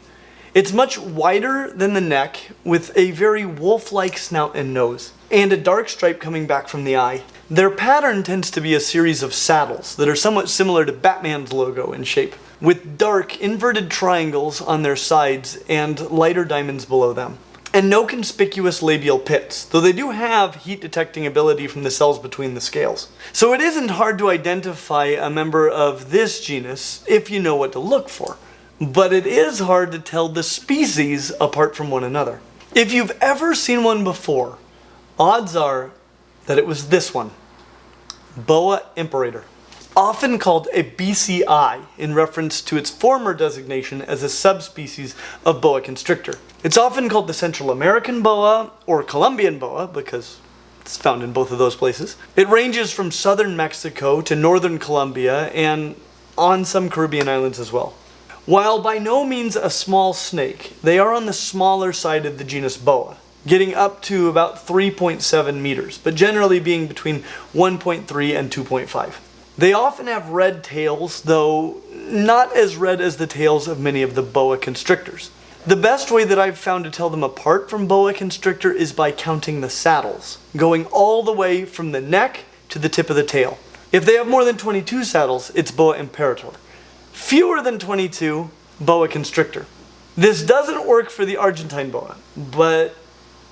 It's much wider than the neck, with a very wolf-like snout and nose, and a dark stripe coming back from the eye. Their pattern tends to be a series of saddles that are somewhat similar to Batman's logo in shape, with dark inverted triangles on their sides and lighter diamonds below them. And no conspicuous labial pits, though they do have heat detecting ability from the cells between the scales. So it isn't hard to identify a member of this genus if you know what to look for. But it is hard to tell the species apart from one another. If you've ever seen one before, odds are that it was this one, Boa imperator. Often called a BCI in reference to its former designation as a subspecies of boa constrictor. It's often called the Central American boa or Colombian boa because it's found in both of those places. It ranges from southern Mexico to northern Colombia and on some Caribbean islands as well. While by no means a small snake, they are on the smaller side of the genus Boa, getting up to about 3.7 meters, but generally being between 1.3 and 2.5. They often have red tails, though not as red as the tails of many of the boa constrictors. The best way that I've found to tell them apart from boa constrictor is by counting the saddles, going all the way from the neck to the tip of the tail. If they have more than 22 saddles, it's boa imperator. Fewer than 22, boa constrictor. This doesn't work for the Argentine boa, but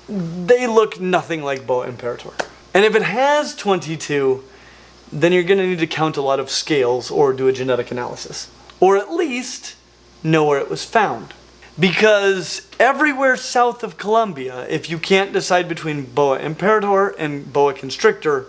they look nothing like boa imperator. And if it has 22, then you're going to need to count a lot of scales or do a genetic analysis. Or at least know where it was found. Because everywhere south of Colombia, if you can't decide between boa imperator and boa constrictor,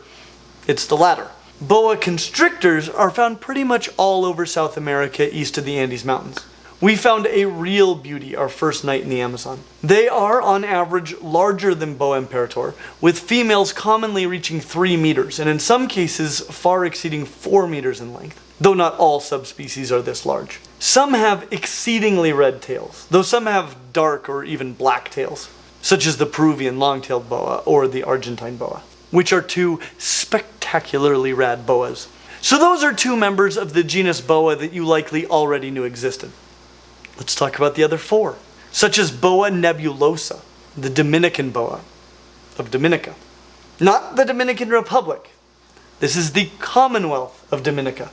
it's the latter. Boa constrictors are found pretty much all over South America east of the Andes Mountains. We found a real beauty our first night in the Amazon. They are, on average, larger than boa imperator, with females commonly reaching 3 meters, and in some cases far exceeding 4 meters in length, though not all subspecies are this large. Some have exceedingly red tails, though some have dark or even black tails, such as the Peruvian long-tailed boa or the Argentine boa, which are 2 spectacularly rad boas. So those are 2 members of the genus Boa that you likely already knew existed. Let's talk about the other 4, such as Boa nebulosa, the Dominican boa of Dominica. Not the Dominican Republic. This is the Commonwealth of Dominica.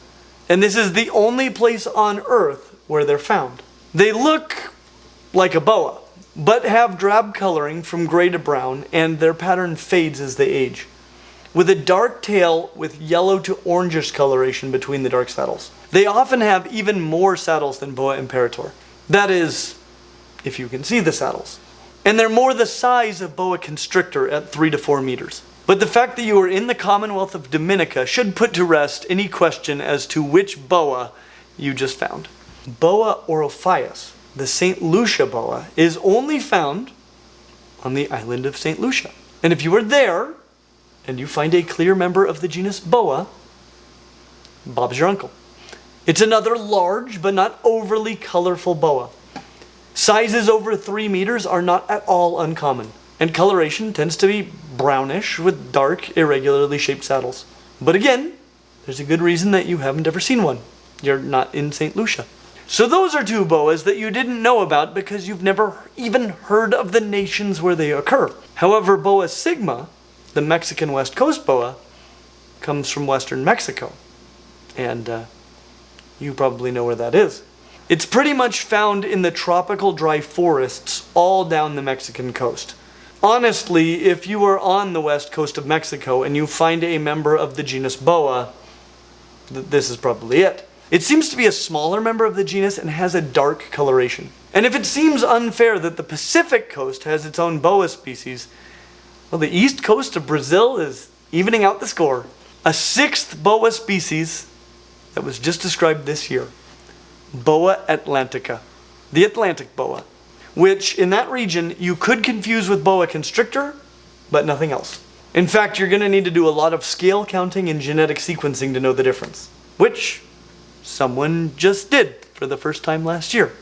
And this is the only place on Earth where they're found. They look like a boa, but have drab coloring from gray to brown, and their pattern fades as they age, with a dark tail with yellow to orangish coloration between the dark saddles. They often have even more saddles than boa imperator. That is, if you can see the saddles. And they're more the size of boa constrictor at 3 to 4 meters. But the fact that you are in the Commonwealth of Dominica should put to rest any question as to which boa you just found. Boa orophias, the St. Lucia boa, is only found on the island of St. Lucia. And if you are there, and you find a clear member of the genus Boa, Bob's your uncle. It's another large but not overly colorful boa. Sizes over 3 meters are not at all uncommon, and coloration tends to be brownish with dark, irregularly shaped saddles. But again, there's a good reason that you haven't ever seen one. You're not in St. Lucia. So those are 2 boas that you didn't know about because you've never even heard of the nations where they occur. However, Boa sigma, the Mexican West Coast boa, comes from western Mexico. And you probably know where that is. It's pretty much found in the tropical dry forests all down the Mexican coast. Honestly, if you are on the west coast of Mexico and you find a member of the genus Boa, this is probably it. It seems to be a smaller member of the genus and has a dark coloration. And if it seems unfair that the Pacific coast has its own boa species, well, the east coast of Brazil is evening out the score. A 6th boa species that was just described this year, Boa atlantica, the Atlantic boa. which in that region you could confuse with boa constrictor, but nothing else. In fact, you're going to need to do a lot of scale counting and genetic sequencing to know the difference, which someone just did for the first time last year.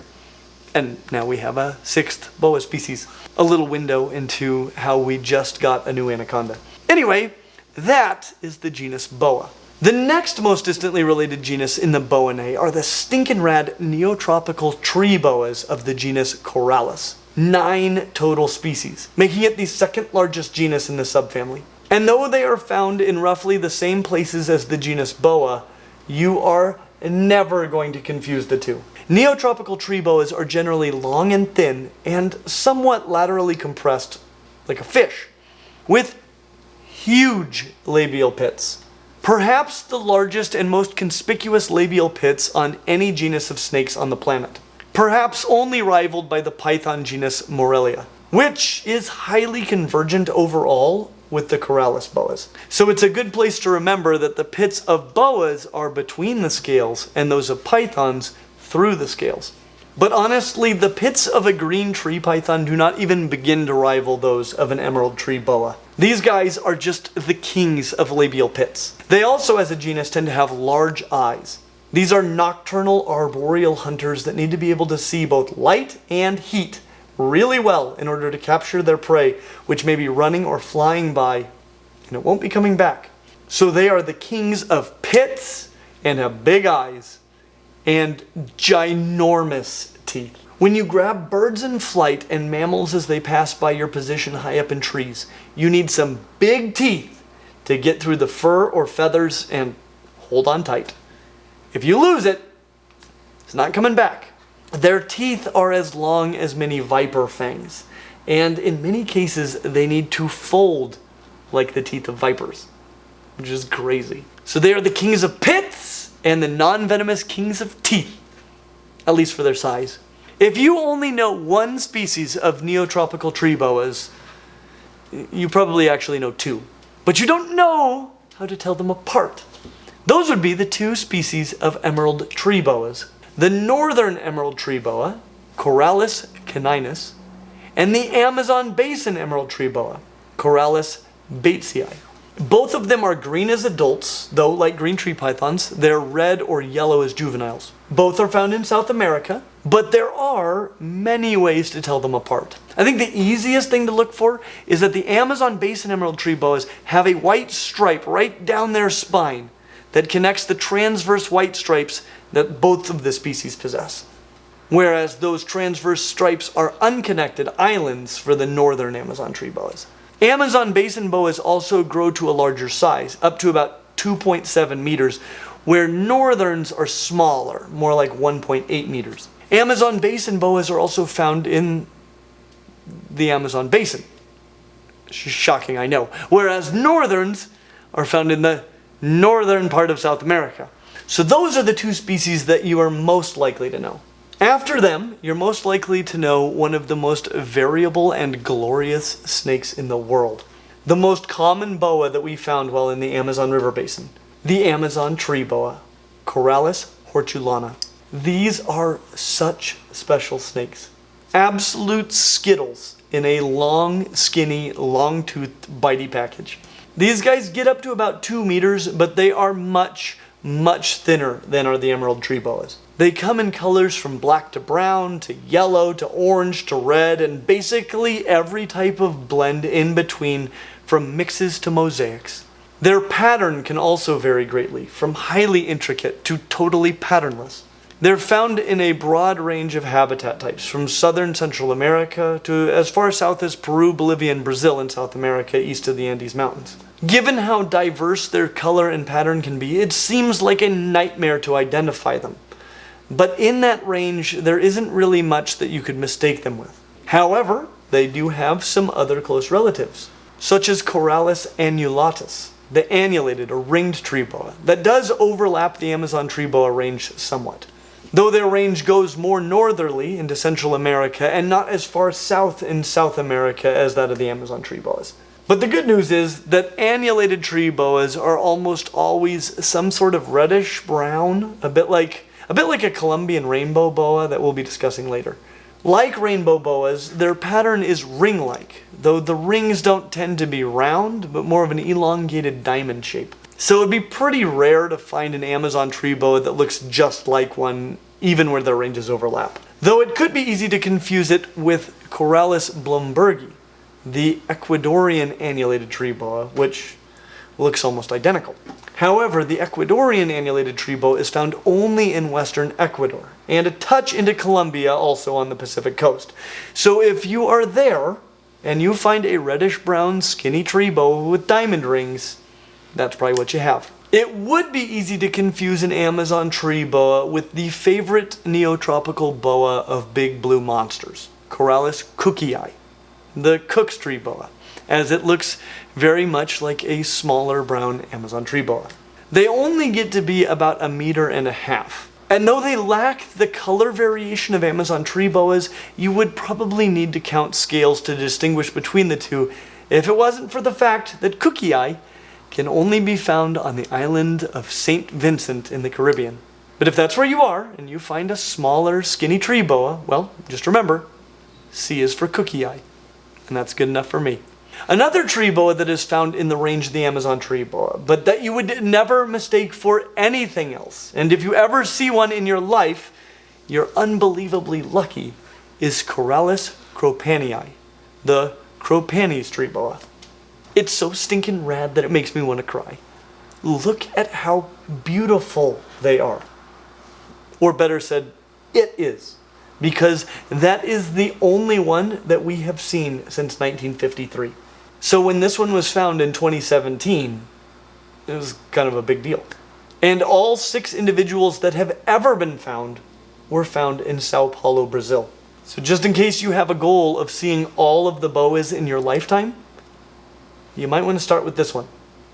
And now we have a 6th boa species. A little window into how we just got a new anaconda. Anyway, that is the genus Boa. The next most distantly related genus in the Boinae are the stinkin' rad Neotropical tree boas of the genus Coralis. 9 total species, making it the 2nd largest genus in the subfamily. And though they are found in roughly the same places as the genus Boa, you are never going to confuse the two. Neotropical tree boas are generally long and thin and somewhat laterally compressed, like a fish, with huge labial pits. Perhaps the largest and most conspicuous labial pits on any genus of snakes on the planet. Perhaps only rivaled by the python genus Morelia, which is highly convergent overall with the Coralis boas. So it's a good place to remember that the pits of boas are between the scales and those of pythons through the scales. But honestly, the pits of a green tree python do not even begin to rival those of an emerald tree boa. These guys are just the kings of labial pits. They also, as a genus, tend to have large eyes. These are nocturnal arboreal hunters that need to be able to see both light and heat really well in order to capture their prey, which may be running or flying by, and it won't be coming back. So they are the kings of pits and have big eyes and ginormous teeth. When you grab birds in flight and mammals as they pass by your position high up in trees, you need some big teeth to get through the fur or feathers and hold on tight. If you lose it, it's not coming back. Their teeth are as long as many viper fangs, and in many cases they need to fold like the teeth of vipers, which is crazy. So they are the kings of pits and the non-venomous kings of teeth, at least for their size. If you only know one species of neotropical tree boas, you probably actually know 2, but you don't know how to tell them apart. Those would be the 2 species of emerald tree boas. The northern emerald tree boa, Coralis caninus, and the Amazon basin emerald tree boa, Coralis batesii. Both of them are green as adults, though like green tree pythons, they're red or yellow as juveniles. Both are found in South America, but there are many ways to tell them apart. I think the easiest thing to look for is that the Amazon basin emerald tree boas have a white stripe right down their spine that connects the transverse white stripes that both of the species possess. Whereas those transverse stripes are unconnected islands for the northern Amazon tree boas. Amazon basin boas also grow to a larger size, up to about 2.7 meters, where northerns are smaller, more like 1.8 meters. Amazon basin boas are also found in the Amazon basin. Shocking, I know. Whereas northerns are found in the northern part of South America. So those are the 2 species that you are most likely to know. After them, you're most likely to know one of the most variable and glorious snakes in the world. The most common boa that we found while in the Amazon River Basin. The Amazon tree boa, Coralis hortulana. These are such special snakes. Absolute skittles in a long, skinny, long-toothed, bitey package. These guys get up to about 2 meters, but they are much, much thinner than are the emerald tree boas. They come in colors from black to brown, to yellow, to orange, to red, and basically every type of blend in between, from mixes to mosaics. Their pattern can also vary greatly, from highly intricate to totally patternless. They're found in a broad range of habitat types, from southern Central America to as far south as Peru, Bolivia, and Brazil in South America, east of the Andes Mountains. Given how diverse their color and pattern can be, it seems like a nightmare to identify them. But in that range, there isn't really much that you could mistake them with. However, they do have some other close relatives, such as Coralis annulatus, the annulated or ringed tree boa, that does overlap the Amazon tree boa range somewhat, though their range goes more northerly into Central America and not as far south in South America as that of the Amazon tree boas. But the good news is that annulated tree boas are almost always some sort of reddish brown, a bit like a Colombian rainbow boa that we'll be discussing later, Like rainbow boas, their pattern is ring-like, though the rings don't tend to be round, but more of an elongated diamond shape. So it'd be pretty rare to find an Amazon tree boa that looks just like one, even where their ranges overlap. Though it could be easy to confuse it with Corallus blumbergi, the Ecuadorian annulated tree boa, which looks almost identical. However, the Ecuadorian annulated tree boa is found only in western Ecuador, and a touch into Colombia, also on the Pacific coast. So if you are there, and you find a reddish-brown skinny tree boa with diamond rings, that's probably what you have. It would be easy to confuse an Amazon tree boa with the favorite neotropical boa of big blue monsters, Corallus cookii, the Cook's tree boa, as it looks very much like a smaller brown Amazon tree boa. They only get to be about 1.5 meters. And though they lack the color variation of Amazon tree boas, you would probably need to count scales to distinguish between the two if it wasn't for the fact that cookii can only be found on the island of St. Vincent in the Caribbean. But if that's where you are, and you find a smaller, skinny tree boa, well, just remember, C is for cookii, and that's good enough for me. Another tree boa that is found in the range of the Amazon tree boa, but that you would never mistake for anything else, and if you ever see one in your life, you're unbelievably lucky, is Corallus cropanii, the Cropanese tree boa. It's so stinking rad that it makes me want to cry. Look at how beautiful they are. Or better said, it is. Because that is the only one that we have seen since 1953. So when this one was found in 2017, it was kind of a big deal. And all 6 individuals that have ever been found were found in Sao Paulo, Brazil. So just in case you have a goal of seeing all of the boas in your lifetime, you might want to start with this one.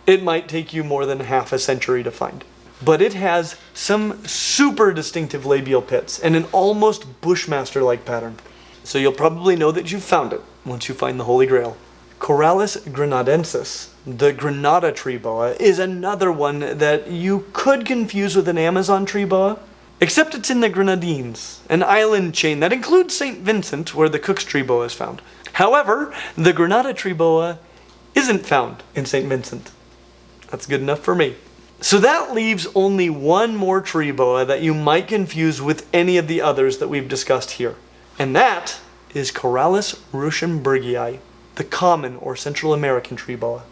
It might take you more than half a century to find. But it has some super distinctive labial pits and an almost bushmaster-like pattern. So you'll probably know that you've found it once you find the Holy Grail. Corallus granadensis, the Granada tree boa, is another one that you could confuse with an Amazon tree boa, except it's in the Grenadines, an island chain that includes St. Vincent, where the Cook's tree boa is found. However, the Granada tree boa isn't found in St. Vincent. That's good enough for me. So that leaves only one more tree boa that you might confuse with any of the others that we've discussed here. And that is Corallus ruschenbergii, the common or Central American tree boa,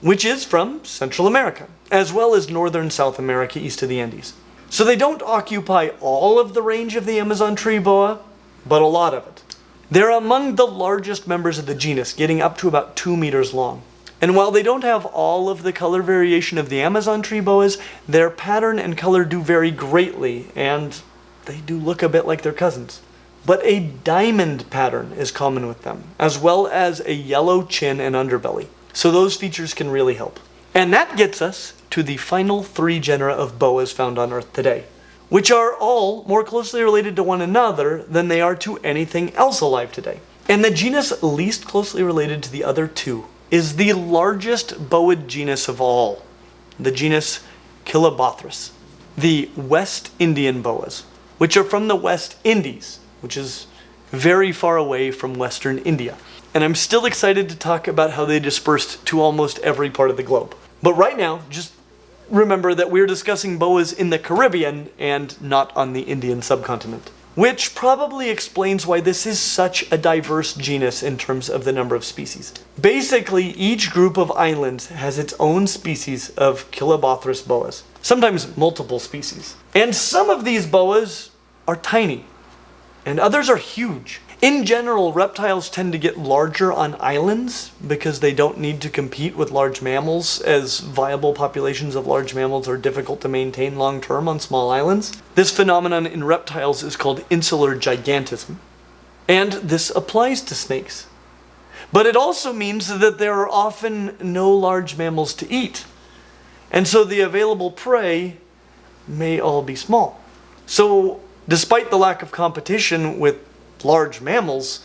which is from Central America, as well as northern South America east of the Andes. So they don't occupy all of the range of the Amazon tree boa, but a lot of it. They're among the largest members of the genus, getting up to about 2 meters long. And while they don't have all of the color variation of the Amazon tree boas, their pattern and color do vary greatly, and they do look a bit like their cousins. But a diamond pattern is common with them, as well as a yellow chin and underbelly. So those features can really help. And that gets us to the final 3 genera of boas found on Earth today, which are all more closely related to one another than they are to anything else alive today. And the genus least closely related to the other 2 is the largest boid genus of all, the genus Calabar, the West Indian boas, which are from the West Indies, which is very far away from Western India. And I'm still excited to talk about how they dispersed to almost every part of the globe. But right now, just remember that we're discussing boas in the Caribbean and not on the Indian subcontinent, which probably explains why this is such a diverse genus in terms of the number of species. Basically, each group of islands has its own species of Calabar boas, sometimes multiple species. And some of these boas are tiny, and others are huge. In general, reptiles tend to get larger on islands because they don't need to compete with large mammals, as viable populations of large mammals are difficult to maintain long term on small islands. This phenomenon in reptiles is called insular gigantism, and this applies to snakes. But it also means that there are often no large mammals to eat, and so the available prey may all be small. So, despite the lack of competition with large mammals,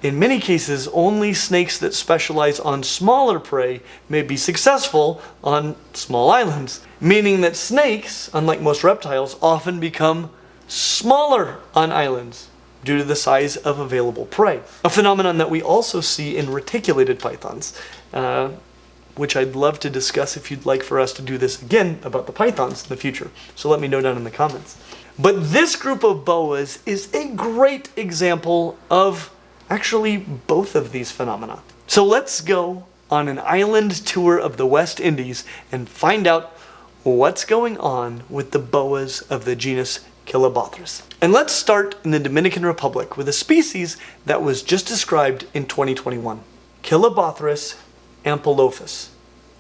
in many cases only snakes that specialize on smaller prey may be successful on small islands, meaning that snakes, unlike most reptiles, often become smaller on islands, due to the size of available prey. A phenomenon that we also see in reticulated pythons, which I'd love to discuss if you'd like for us to do this again about the pythons in the future. So let me know down in the comments. But this group of boas is a great example of actually both of these phenomena. So let's go on an island tour of the West Indies and find out what's going on with the boas of the genus Kilobothris. And let's start in the Dominican Republic with a species that was just described in 2021. Kilobothris ampulophus,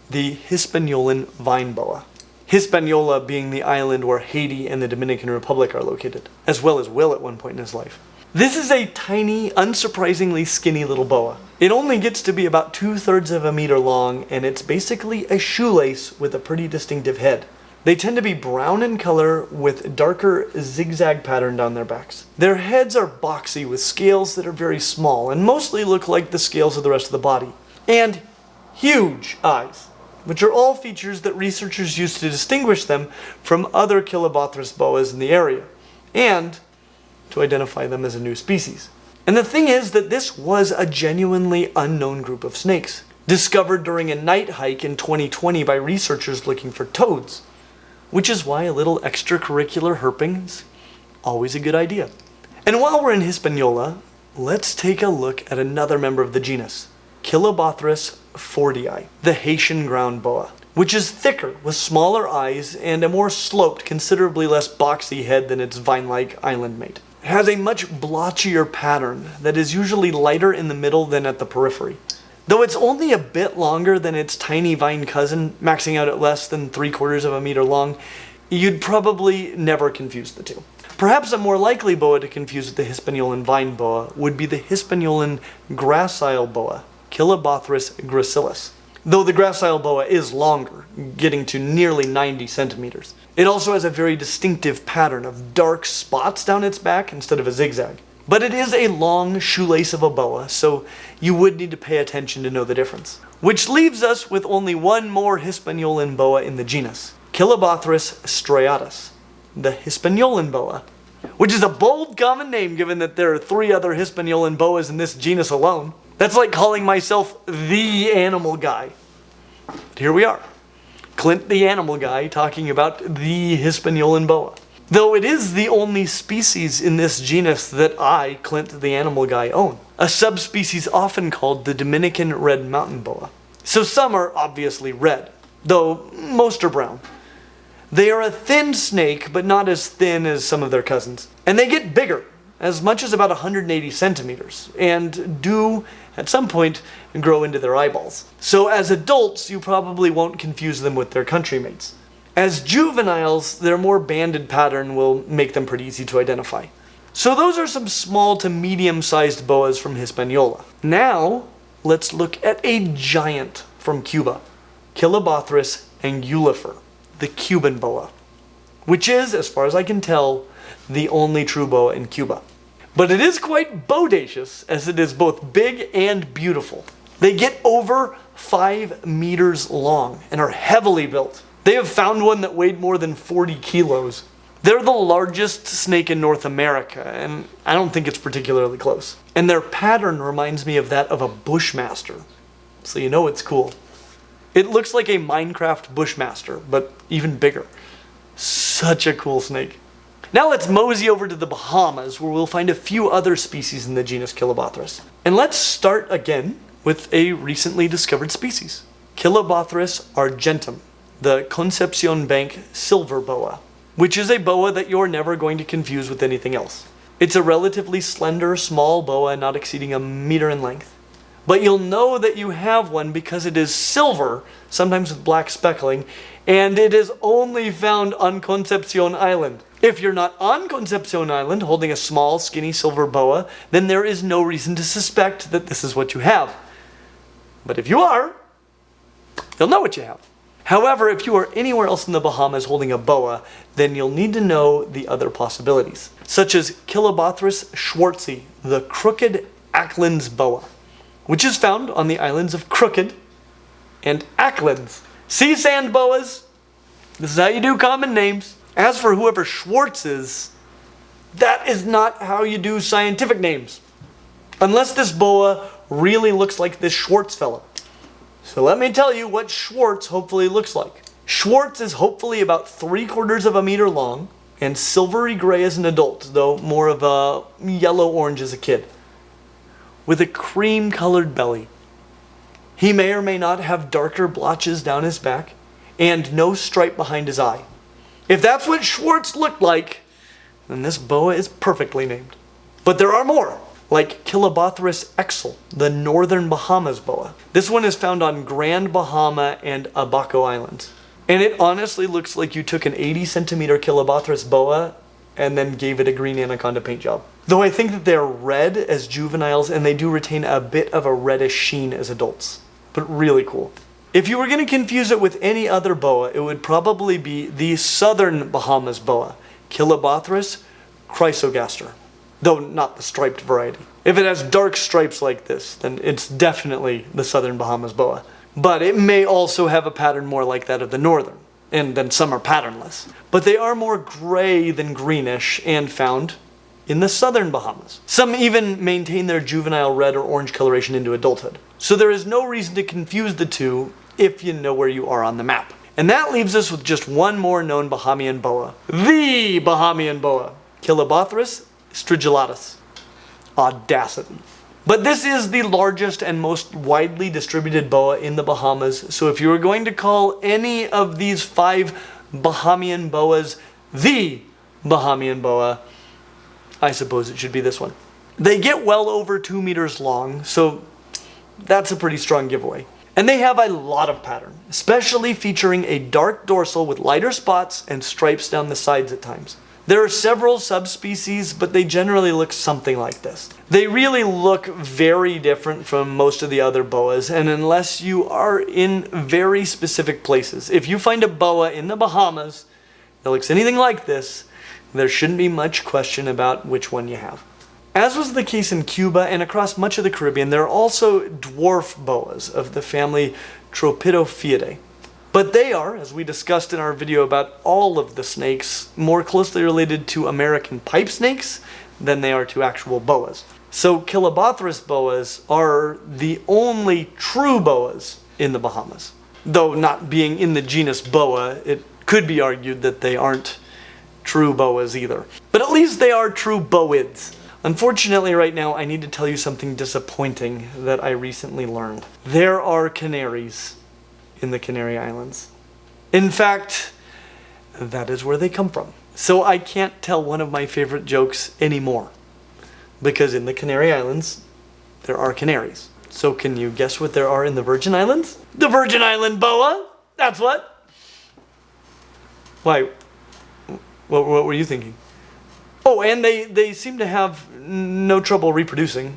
the Hispaniolan vine boa. Hispaniola being the island where Haiti and the Dominican Republic are located, as well as Will at one point in his life. This is a tiny, unsurprisingly skinny little boa. It only gets to be about 2/3 of a meter long, and it's basically a shoelace with a pretty distinctive head. They tend to be brown in color with darker zigzag pattern down their backs. Their heads are boxy with scales that are very small and mostly look like the scales of the rest of the body. And huge eyes, which are all features that researchers use to distinguish them from other Kilobothris boas in the area, and to identify them as a new species. And the thing is that this was a genuinely unknown group of snakes, discovered during a night hike in 2020 by researchers looking for toads, which is why a little extracurricular herping's always a good idea. And while we're in Hispaniola, let's take a look at another member of the genus, Kilobothris fordii, the Haitian ground boa, which is thicker with smaller eyes and a more sloped, considerably less boxy head than its vine-like island mate. It has a much blotchier pattern that is usually lighter in the middle than at the periphery. Though it's only a bit longer than its tiny vine cousin, maxing out at less than 3/4 of a meter long, you'd probably never confuse the two. Perhaps a more likely boa to confuse with the Hispaniolan vine boa would be the Hispaniolan gracile boa, Kilobothris gracilis, though the gracile boa is longer, getting to nearly 90 centimeters. It also has a very distinctive pattern of dark spots down its back instead of a zigzag. But it is a long shoelace of a boa, so you would need to pay attention to know the difference. Which leaves us with only one more Hispaniolan boa in the genus, Kilobothris striatus, the Hispaniolan boa, which is a bold common name given that there are 3 other Hispaniolan boas in this genus alone. That's like calling myself the animal guy. But here we are. Clint the animal guy talking about the Hispaniolan boa. Though it is the only species in this genus that I, Clint the animal guy, own. A subspecies often called the Dominican red mountain boa. So some are obviously red, though most are brown. They are a thin snake, but not as thin as some of their cousins. And they get bigger, as much as about 180 centimeters, and do, at some point, grow into their eyeballs. So as adults, you probably won't confuse them with their countrymates. As juveniles, their more banded pattern will make them pretty easy to identify. So those are some small to medium-sized boas from Hispaniola. Now, let's look at a giant from Cuba, Kilobothris angulifer, the Cuban boa, which is, as far as I can tell, the only true boa in Cuba. But it is quite bodacious, as it is both big and beautiful. They get over 5 meters long and are heavily built. They have found one that weighed more than 40 kilos. They're the largest snake in North America, and I don't think it's particularly close. And their pattern reminds me of that of a bushmaster, so you know it's cool. It looks like a Minecraft bushmaster, but even bigger. Such a cool snake. Now let's mosey over to the Bahamas, where we'll find a few other species in the genus Kilobothris. And let's start again with a recently discovered species, Kilobothris argentum, the Concepcion Bank silver boa, which is a boa that you're never going to confuse with anything else. It's a relatively slender, small boa, not exceeding a meter in length. But you'll know that you have one because it is silver, sometimes with black speckling, and it is only found on Concepcion Island. If you're not on Concepcion Island holding a small, skinny silver boa, then there is no reason to suspect that this is what you have. But if you are, you'll know what you have. However, if you are anywhere else in the Bahamas holding a boa, then you'll need to know the other possibilities, such as Kilobothris schwartzi, the crooked Ackland's boa, which is found on the islands of Crooked and Acklands. Sea sand boas, this is how you do common names. As for whoever Schwartz is, That is not how you do scientific names. Unless this boa really looks like this Schwartz fellow. So let me tell you what Schwartz hopefully looks like. Schwartz is hopefully about 3/4 of a meter long and silvery gray as an adult, though more of a yellow-orange as a kid, with a cream-colored belly. He may or may not have darker blotches down his back and no stripe behind his eye. If that's what Schwartz looked like, then this boa is perfectly named. But there are more, like Kilobothris exel, the northern Bahamas boa. This one is found on Grand Bahama and Abaco Islands. And it honestly looks like you took an 80-centimeter Kilobothris boa and then gave it a green anaconda paint job. Though I think that they're red as juveniles and they do retain a bit of a reddish sheen as adults. But really cool. If you were going to confuse it with any other boa, it would probably be the southern Bahamas boa, Kilobothris chrysogaster. Though not the striped variety. If it has dark stripes like this, then it's definitely the southern Bahamas boa. But it may also have a pattern more like that of the northern, and then some are patternless. But they are more gray than greenish and found in the southern Bahamas. Some even maintain their juvenile red or orange coloration into adulthood. So there is no reason to confuse the two if you know where you are on the map. And that leaves us with just one more known Bahamian boa. The Bahamian boa, Kilobothris strigillatus. Audacity. But this is the largest and most widely distributed boa in the Bahamas, so if you were going to call any of these 5 Bahamian boas the Bahamian boa, I suppose it should be this one. They get well over 2 meters long, so that's a pretty strong giveaway. And they have a lot of pattern, especially featuring a dark dorsal with lighter spots and stripes down the sides at times. There are several subspecies, but they generally look something like this. They really look very different from most of the other boas, and unless you are in very specific places, if you find a boa in the Bahamas that looks anything like this, there shouldn't be much question about which one you have. As was the case in Cuba and across much of the Caribbean, there are also dwarf boas of the family Tropidophiidae. But they are, as we discussed in our video about all of the snakes, more closely related to American pipe snakes than they are to actual boas. So Kilobothris boas are the only true boas in the Bahamas. Though not being in the genus Boa, it could be argued that they aren't true boas either. But at least they are true boids. Unfortunately, right now, I need to tell you something disappointing that I recently learned. There are canaries in the Canary Islands. In fact, that is where they come from. So I can't tell one of my favorite jokes anymore. Because in the Canary Islands, there are canaries. So can you guess what there are in the Virgin Islands? The Virgin Island boa! That's what! Why? What were you thinking? Oh, and they seem to have no trouble reproducing.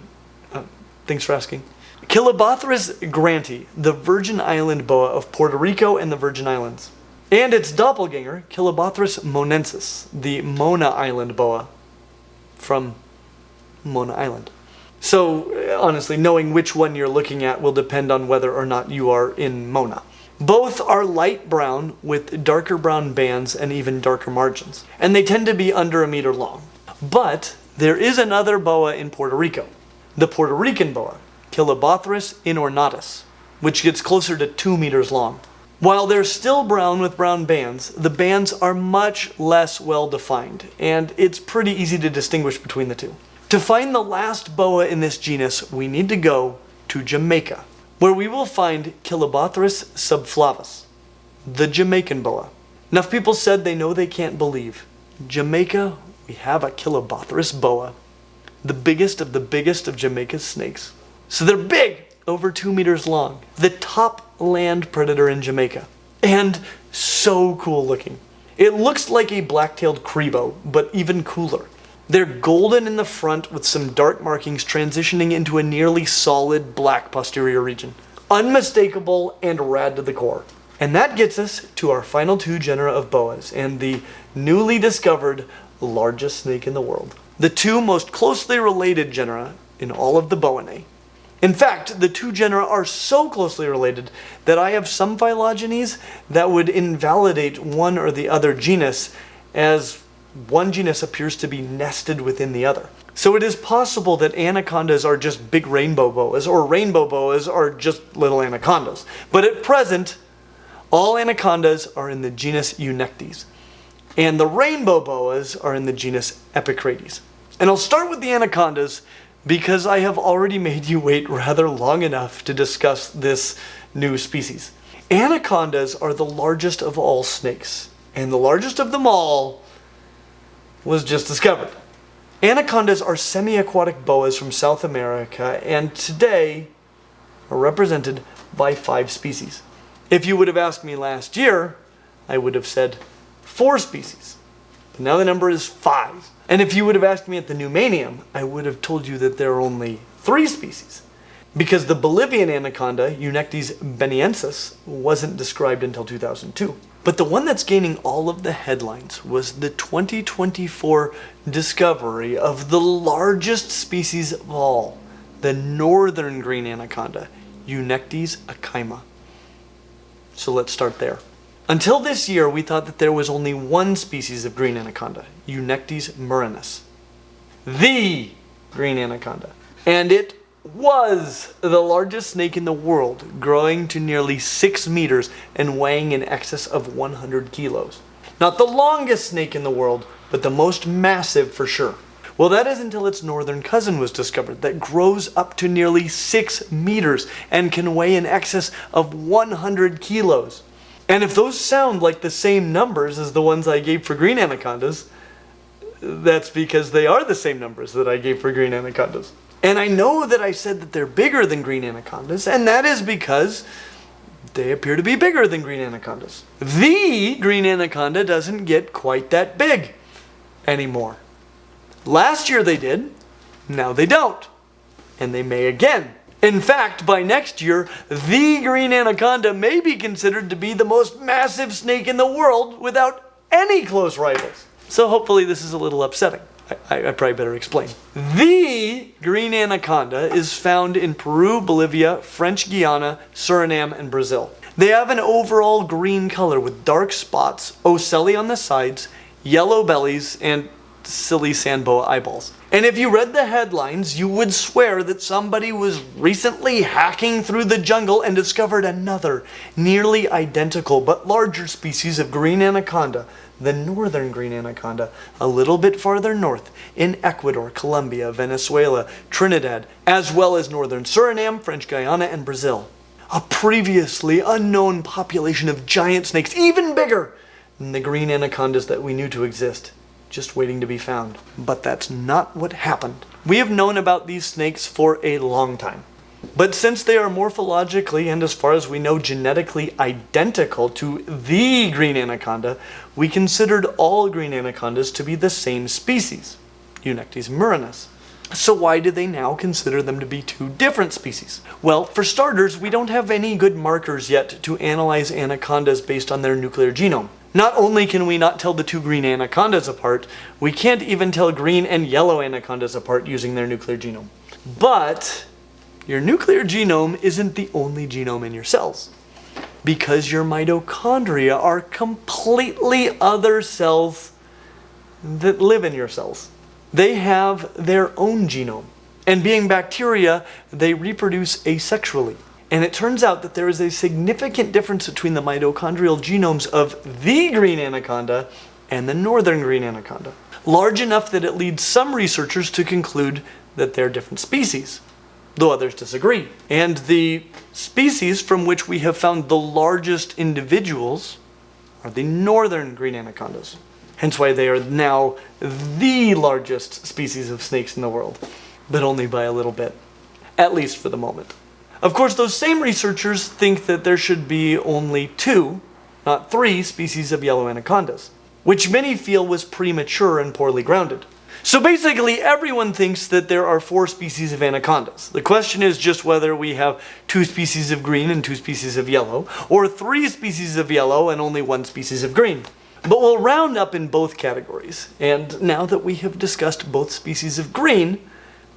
Thanks for asking. Kilobothris grantii, the Virgin Island boa of Puerto Rico and the Virgin Islands. And its doppelganger, Kilobothris monensis, the Mona Island boa from Mona Island. So, honestly, knowing which one you're looking at will depend on whether or not you are in Mona. Both are light brown with darker brown bands and even darker margins. And they tend to be under a meter long. But there is another boa in Puerto Rico, the Puerto Rican boa, Kilobothris inornatus, which gets closer to 2 meters long. While they're still brown with brown bands, the bands are much less well defined, and it's pretty easy to distinguish between the two. To find the last boa in this genus, we need to go to Jamaica, where we will find Kilobothris subflavus, the Jamaican boa. Enough people said they know they can't believe. Jamaica, we have a Kilobothris boa, the biggest of Jamaica's snakes. So they're big, over 2 meters long, the top land predator in Jamaica, and so cool looking. It looks like a black-tailed crebo, but even cooler. They're golden in the front with some dark markings transitioning into a nearly solid black posterior region. Unmistakable and rad to the core. And that gets us to our final 2 genera of boas and the newly discovered largest snake in the world. The 2 most closely related genera in all of the Boinae. In fact, the 2 genera are so closely related that I have some phylogenies that would invalidate one or the other genus as one genus appears to be nested within the other. So it is possible that anacondas are just big rainbow boas, or rainbow boas are just little anacondas. But at present, all anacondas are in the genus Eunectes, and the rainbow boas are in the genus Epicrates. And I'll start with the anacondas because I have already made you wait rather long enough to discuss this new species. Anacondas are the largest of all snakes, and the largest of them all was just discovered. Anacondas are semi-aquatic boas from South America, and today are represented by 5 species. If you would have asked me last year, I would have said 4 species. But now the number is 5. And if you would have asked me at the Numanium, I would have told you that there are only 3 species. Because the Bolivian anaconda, Eunectes beniensis, wasn't described until 2002. But the one that's gaining all of the headlines was the 2024 discovery of the largest species of all, the northern green anaconda, Eunectes acaima. So let's start there. Until this year, we thought that there was only one species of green anaconda, Eunectes murinus, the green anaconda. And it was the largest snake in the world, growing to nearly 6 meters and weighing in excess of 100 kilos. Not the longest snake in the world, but the most massive for sure. Well, that is until its northern cousin was discovered that grows up to nearly 6 meters and can weigh in excess of 100 kilos. And if those sound like the same numbers as the ones I gave for green anacondas, that's because they are the same numbers that I gave for green anacondas. And I know that I said that they're bigger than green anacondas, and that is because they appear to be bigger than green anacondas. The green anaconda doesn't get quite that big anymore. Last year they did, now they don't. And they may again. In fact, by next year, the green anaconda may be considered to be the most massive snake in the world without any close rivals. So hopefully this is a little upsetting. I probably better explain. The green anaconda is found in Peru, Bolivia, French Guiana, Suriname, and Brazil. They have an overall green color with dark spots, ocelli on the sides, yellow bellies, and silly sandboa eyeballs. And if you read the headlines, you would swear that somebody was recently hacking through the jungle and discovered another, nearly identical but larger species of green anaconda, the northern green anaconda, a little bit farther north in Ecuador, Colombia, Venezuela, Trinidad, as well as northern Suriname, French Guiana, and Brazil. A previously unknown population of giant snakes, even bigger than the green anacondas that we knew to exist, just waiting to be found. But that's not what happened. We have known about these snakes for a long time. But since they are morphologically and as far as we know genetically identical to the green anaconda, we considered all green anacondas to be the same species, Eunectes murinus. So why do they now consider them to be 2 different species? Well, for starters, we don't have any good markers yet to analyze anacondas based on their nuclear genome. Not only can we not tell the 2 green anacondas apart, we can't even tell green and yellow anacondas apart using their nuclear genome. But your nuclear genome isn't the only genome in your cells, because your mitochondria are completely other cells that live in your cells. They have their own genome, and being bacteria, they reproduce asexually. And it turns out that there is a significant difference between the mitochondrial genomes of the green anaconda and the northern green anaconda, large enough that it leads some researchers to conclude that they're different species, though others disagree. And the species from which we have found the largest individuals are the northern green anacondas. Hence why they are now the largest species of snakes in the world, but only by a little bit, at least for the moment. Of course, those same researchers think that there should be only 2, not 3, species of yellow anacondas, which many feel was premature and poorly grounded. So basically, everyone thinks that there are 4 species of anacondas. The question is just whether we have 2 species of green and 2 species of yellow, or 3 species of yellow and only 1 species of green. But we'll round up in both categories. And now that we have discussed both species of green,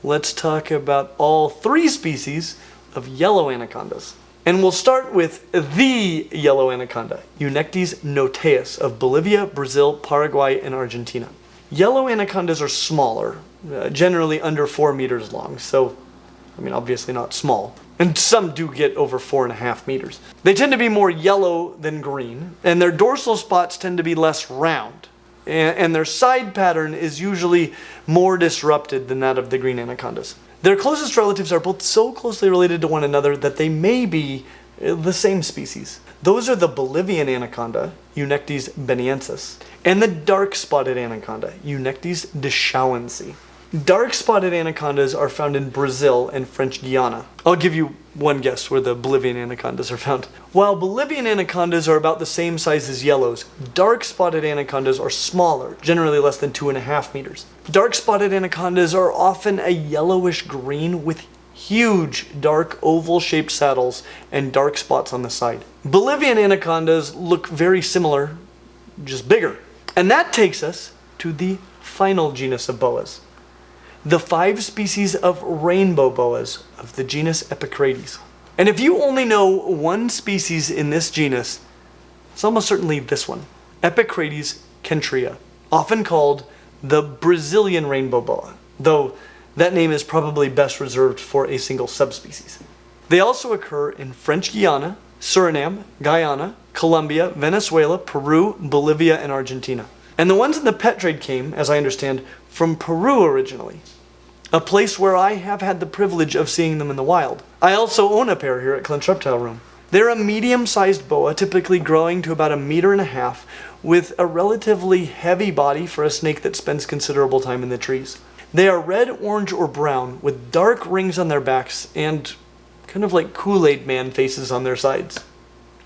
let's talk about all 3 species of yellow anacondas. And we'll start with the yellow anaconda, Eunectes notaeus of Bolivia, Brazil, Paraguay, and Argentina. Yellow anacondas are smaller, generally under 4 meters long, so, I mean, obviously not small. And some do get over 4.5 meters. They tend to be more yellow than green, and their dorsal spots tend to be less round. And their side pattern is usually more disrupted than that of the green anacondas. Their closest relatives are both so closely related to one another that they may be the same species. Those are the Bolivian anaconda, Eunectes beniensis, and the dark-spotted anaconda, Eunectes deschauensii. Dark-spotted anacondas are found in Brazil and French Guiana. I'll give you one guess where the Bolivian anacondas are found. While Bolivian anacondas are about the same size as yellows, dark-spotted anacondas are smaller, generally less than 2.5 meters. Dark-spotted anacondas are often a yellowish green with huge dark oval-shaped saddles and dark spots on the side. Bolivian anacondas look very similar, just bigger. And that takes us to the final genus of boas. The 5 species of rainbow boas of the genus Epicrates. And if you only know one species in this genus, it's almost certainly this one, Epicrates kentria, often called the Brazilian rainbow boa, though that name is probably best reserved for a single subspecies. They also occur in French Guiana, Suriname, Guyana, Colombia, Venezuela, Peru, Bolivia, and Argentina. And the ones in the pet trade came, as I understand, from Peru originally, a place where I have had the privilege of seeing them in the wild. I also own a pair here at Clint's Reptile Room. They're a medium-sized boa, typically growing to about 1.5 meters, with a relatively heavy body for a snake that spends considerable time in the trees. They are red, orange, or brown, with dark rings on their backs and kind of like Kool-Aid Man faces on their sides.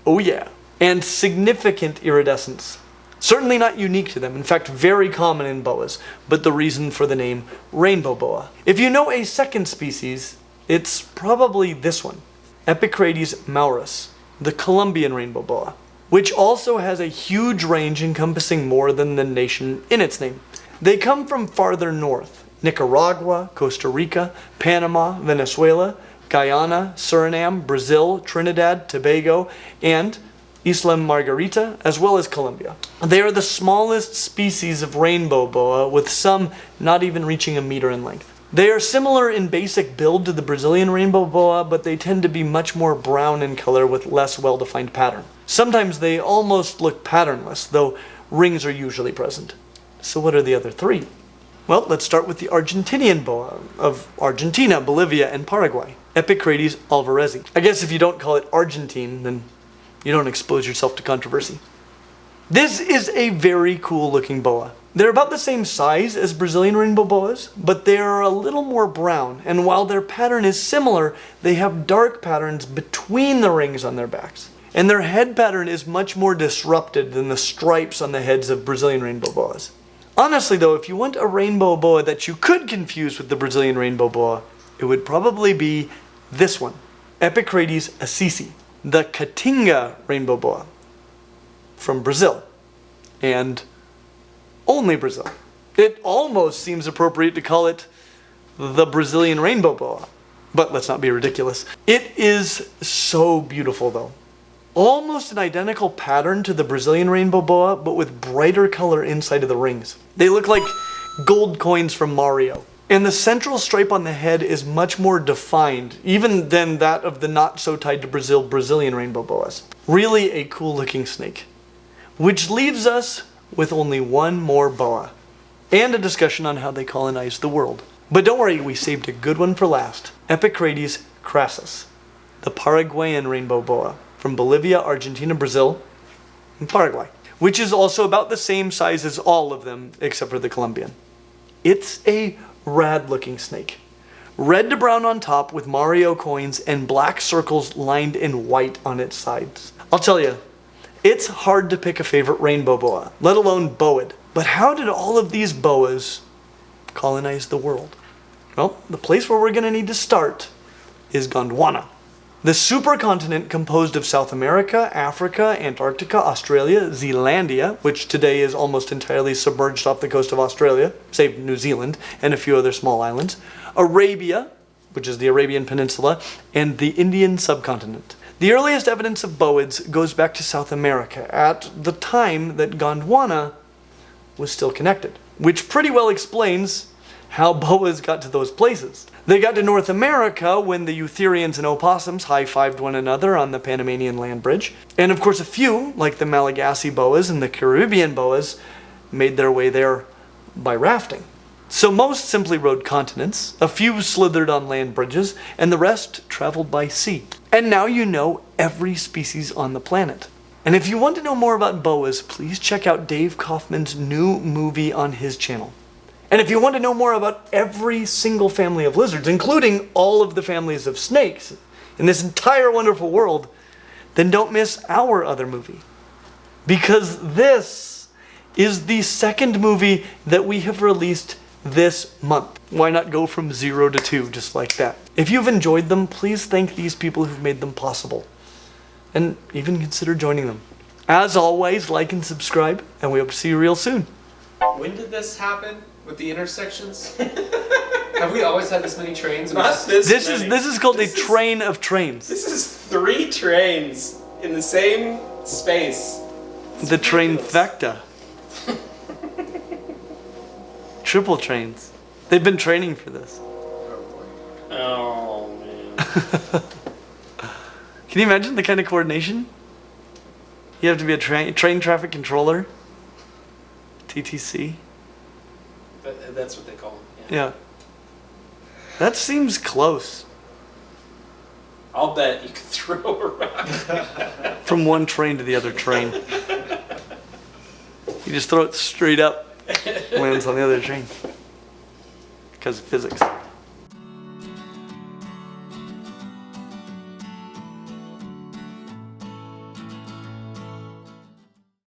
Oh yeah. And significant iridescence. Certainly not unique to them, in fact very common in boas, but the reason for the name rainbow boa. If you know a second species, it's probably this one, Epicrates maurus, the Colombian rainbow boa, which also has a huge range encompassing more than the nation in its name. They come from farther north, Nicaragua, Costa Rica, Panama, Venezuela, Guyana, Suriname, Brazil, Trinidad, Tobago, and Isla Margarita, as well as Colombia. They are the smallest species of rainbow boa, with some not even reaching 1 meter in length. They are similar in basic build to the Brazilian rainbow boa, but they tend to be much more brown in color with less well-defined pattern. Sometimes they almost look patternless, though rings are usually present. So what are the other 3? Well, let's start with the Argentinian boa of Argentina, Bolivia, and Paraguay, Epicrates alvarezi. I guess if you don't call it Argentine, then you don't expose yourself to controversy. This is a very cool looking boa. They're about the same size as Brazilian rainbow boas, but they are a little more brown, and while their pattern is similar, they have dark patterns between the rings on their backs. And their head pattern is much more disrupted than the stripes on the heads of Brazilian rainbow boas. Honestly though, if you want a rainbow boa that you could confuse with the Brazilian rainbow boa, it would probably be this one, Epicrates assisi, the Caatinga rainbow boa from Brazil, and only Brazil. It almost seems appropriate to call it the Brazilian rainbow boa, but let's not be ridiculous. It is so beautiful though. Almost an identical pattern to the Brazilian rainbow boa, but with brighter color inside of the rings. They look like gold coins from Mario. And the central stripe on the head is much more defined, even than that of the not so tied to Brazil Brazilian rainbow boas. Really a cool looking snake. Which leaves us with only one more boa, and a discussion on how they colonized the world. But don't worry, we saved a good one for last. Epicrates crassus, the Paraguayan rainbow boa, from Bolivia, Argentina, Brazil, and Paraguay, which is also about the same size as all of them, except for the Colombian. It's a rad looking snake. Red to brown on top with Mario coins and black circles lined in white on its sides. I'll tell you, it's hard to pick a favorite rainbow boa, let alone boid. But how did all of these boas colonize the world? Well, the place where we're going to need to start is Gondwana. The supercontinent composed of South America, Africa, Antarctica, Australia, Zealandia, which today is almost entirely submerged off the coast of Australia, save New Zealand and a few other small islands, Arabia, which is the Arabian Peninsula, and the Indian subcontinent. The earliest evidence of boids goes back to South America, at the time that Gondwana was still connected. which pretty well explains how boas got to those places. They got to North America when the eutherians and opossums high-fived one another on the Panamanian land bridge. And of course a few, like the Malagasy boas and the Caribbean boas, made their way there by rafting. So most simply rode continents, a few slithered on land bridges, and the rest traveled by sea. And now you know every species on the planet. And if you want to know more about boas, please check out Dave Kaufman's new movie on his channel. And if you want to know more about every single family of lizards, including all of the families of snakes in this entire wonderful world, then don't miss our other movie. Because this is the second movie that we have released this month. Why not go from 0 to 2 just like that? If you've enjoyed them, please thank these people who've made them possible. And even consider joining them. As always, like and subscribe, and we hope to see you real soon. When did this happen with the intersections? Have we always had this many trains? Not this This many. is called a train of trains. This is 3 trains in the same space. The train ridiculous. vecta. Triple trains. They've been training for this. Oh man. Can you imagine the kind of coordination? You have to be a train traffic controller. TTC. That's what they call them. Yeah. That seems close. I'll bet you could throw a rock. From one train to the other train. You just throw it straight up. Lands on the other train. Because of physics.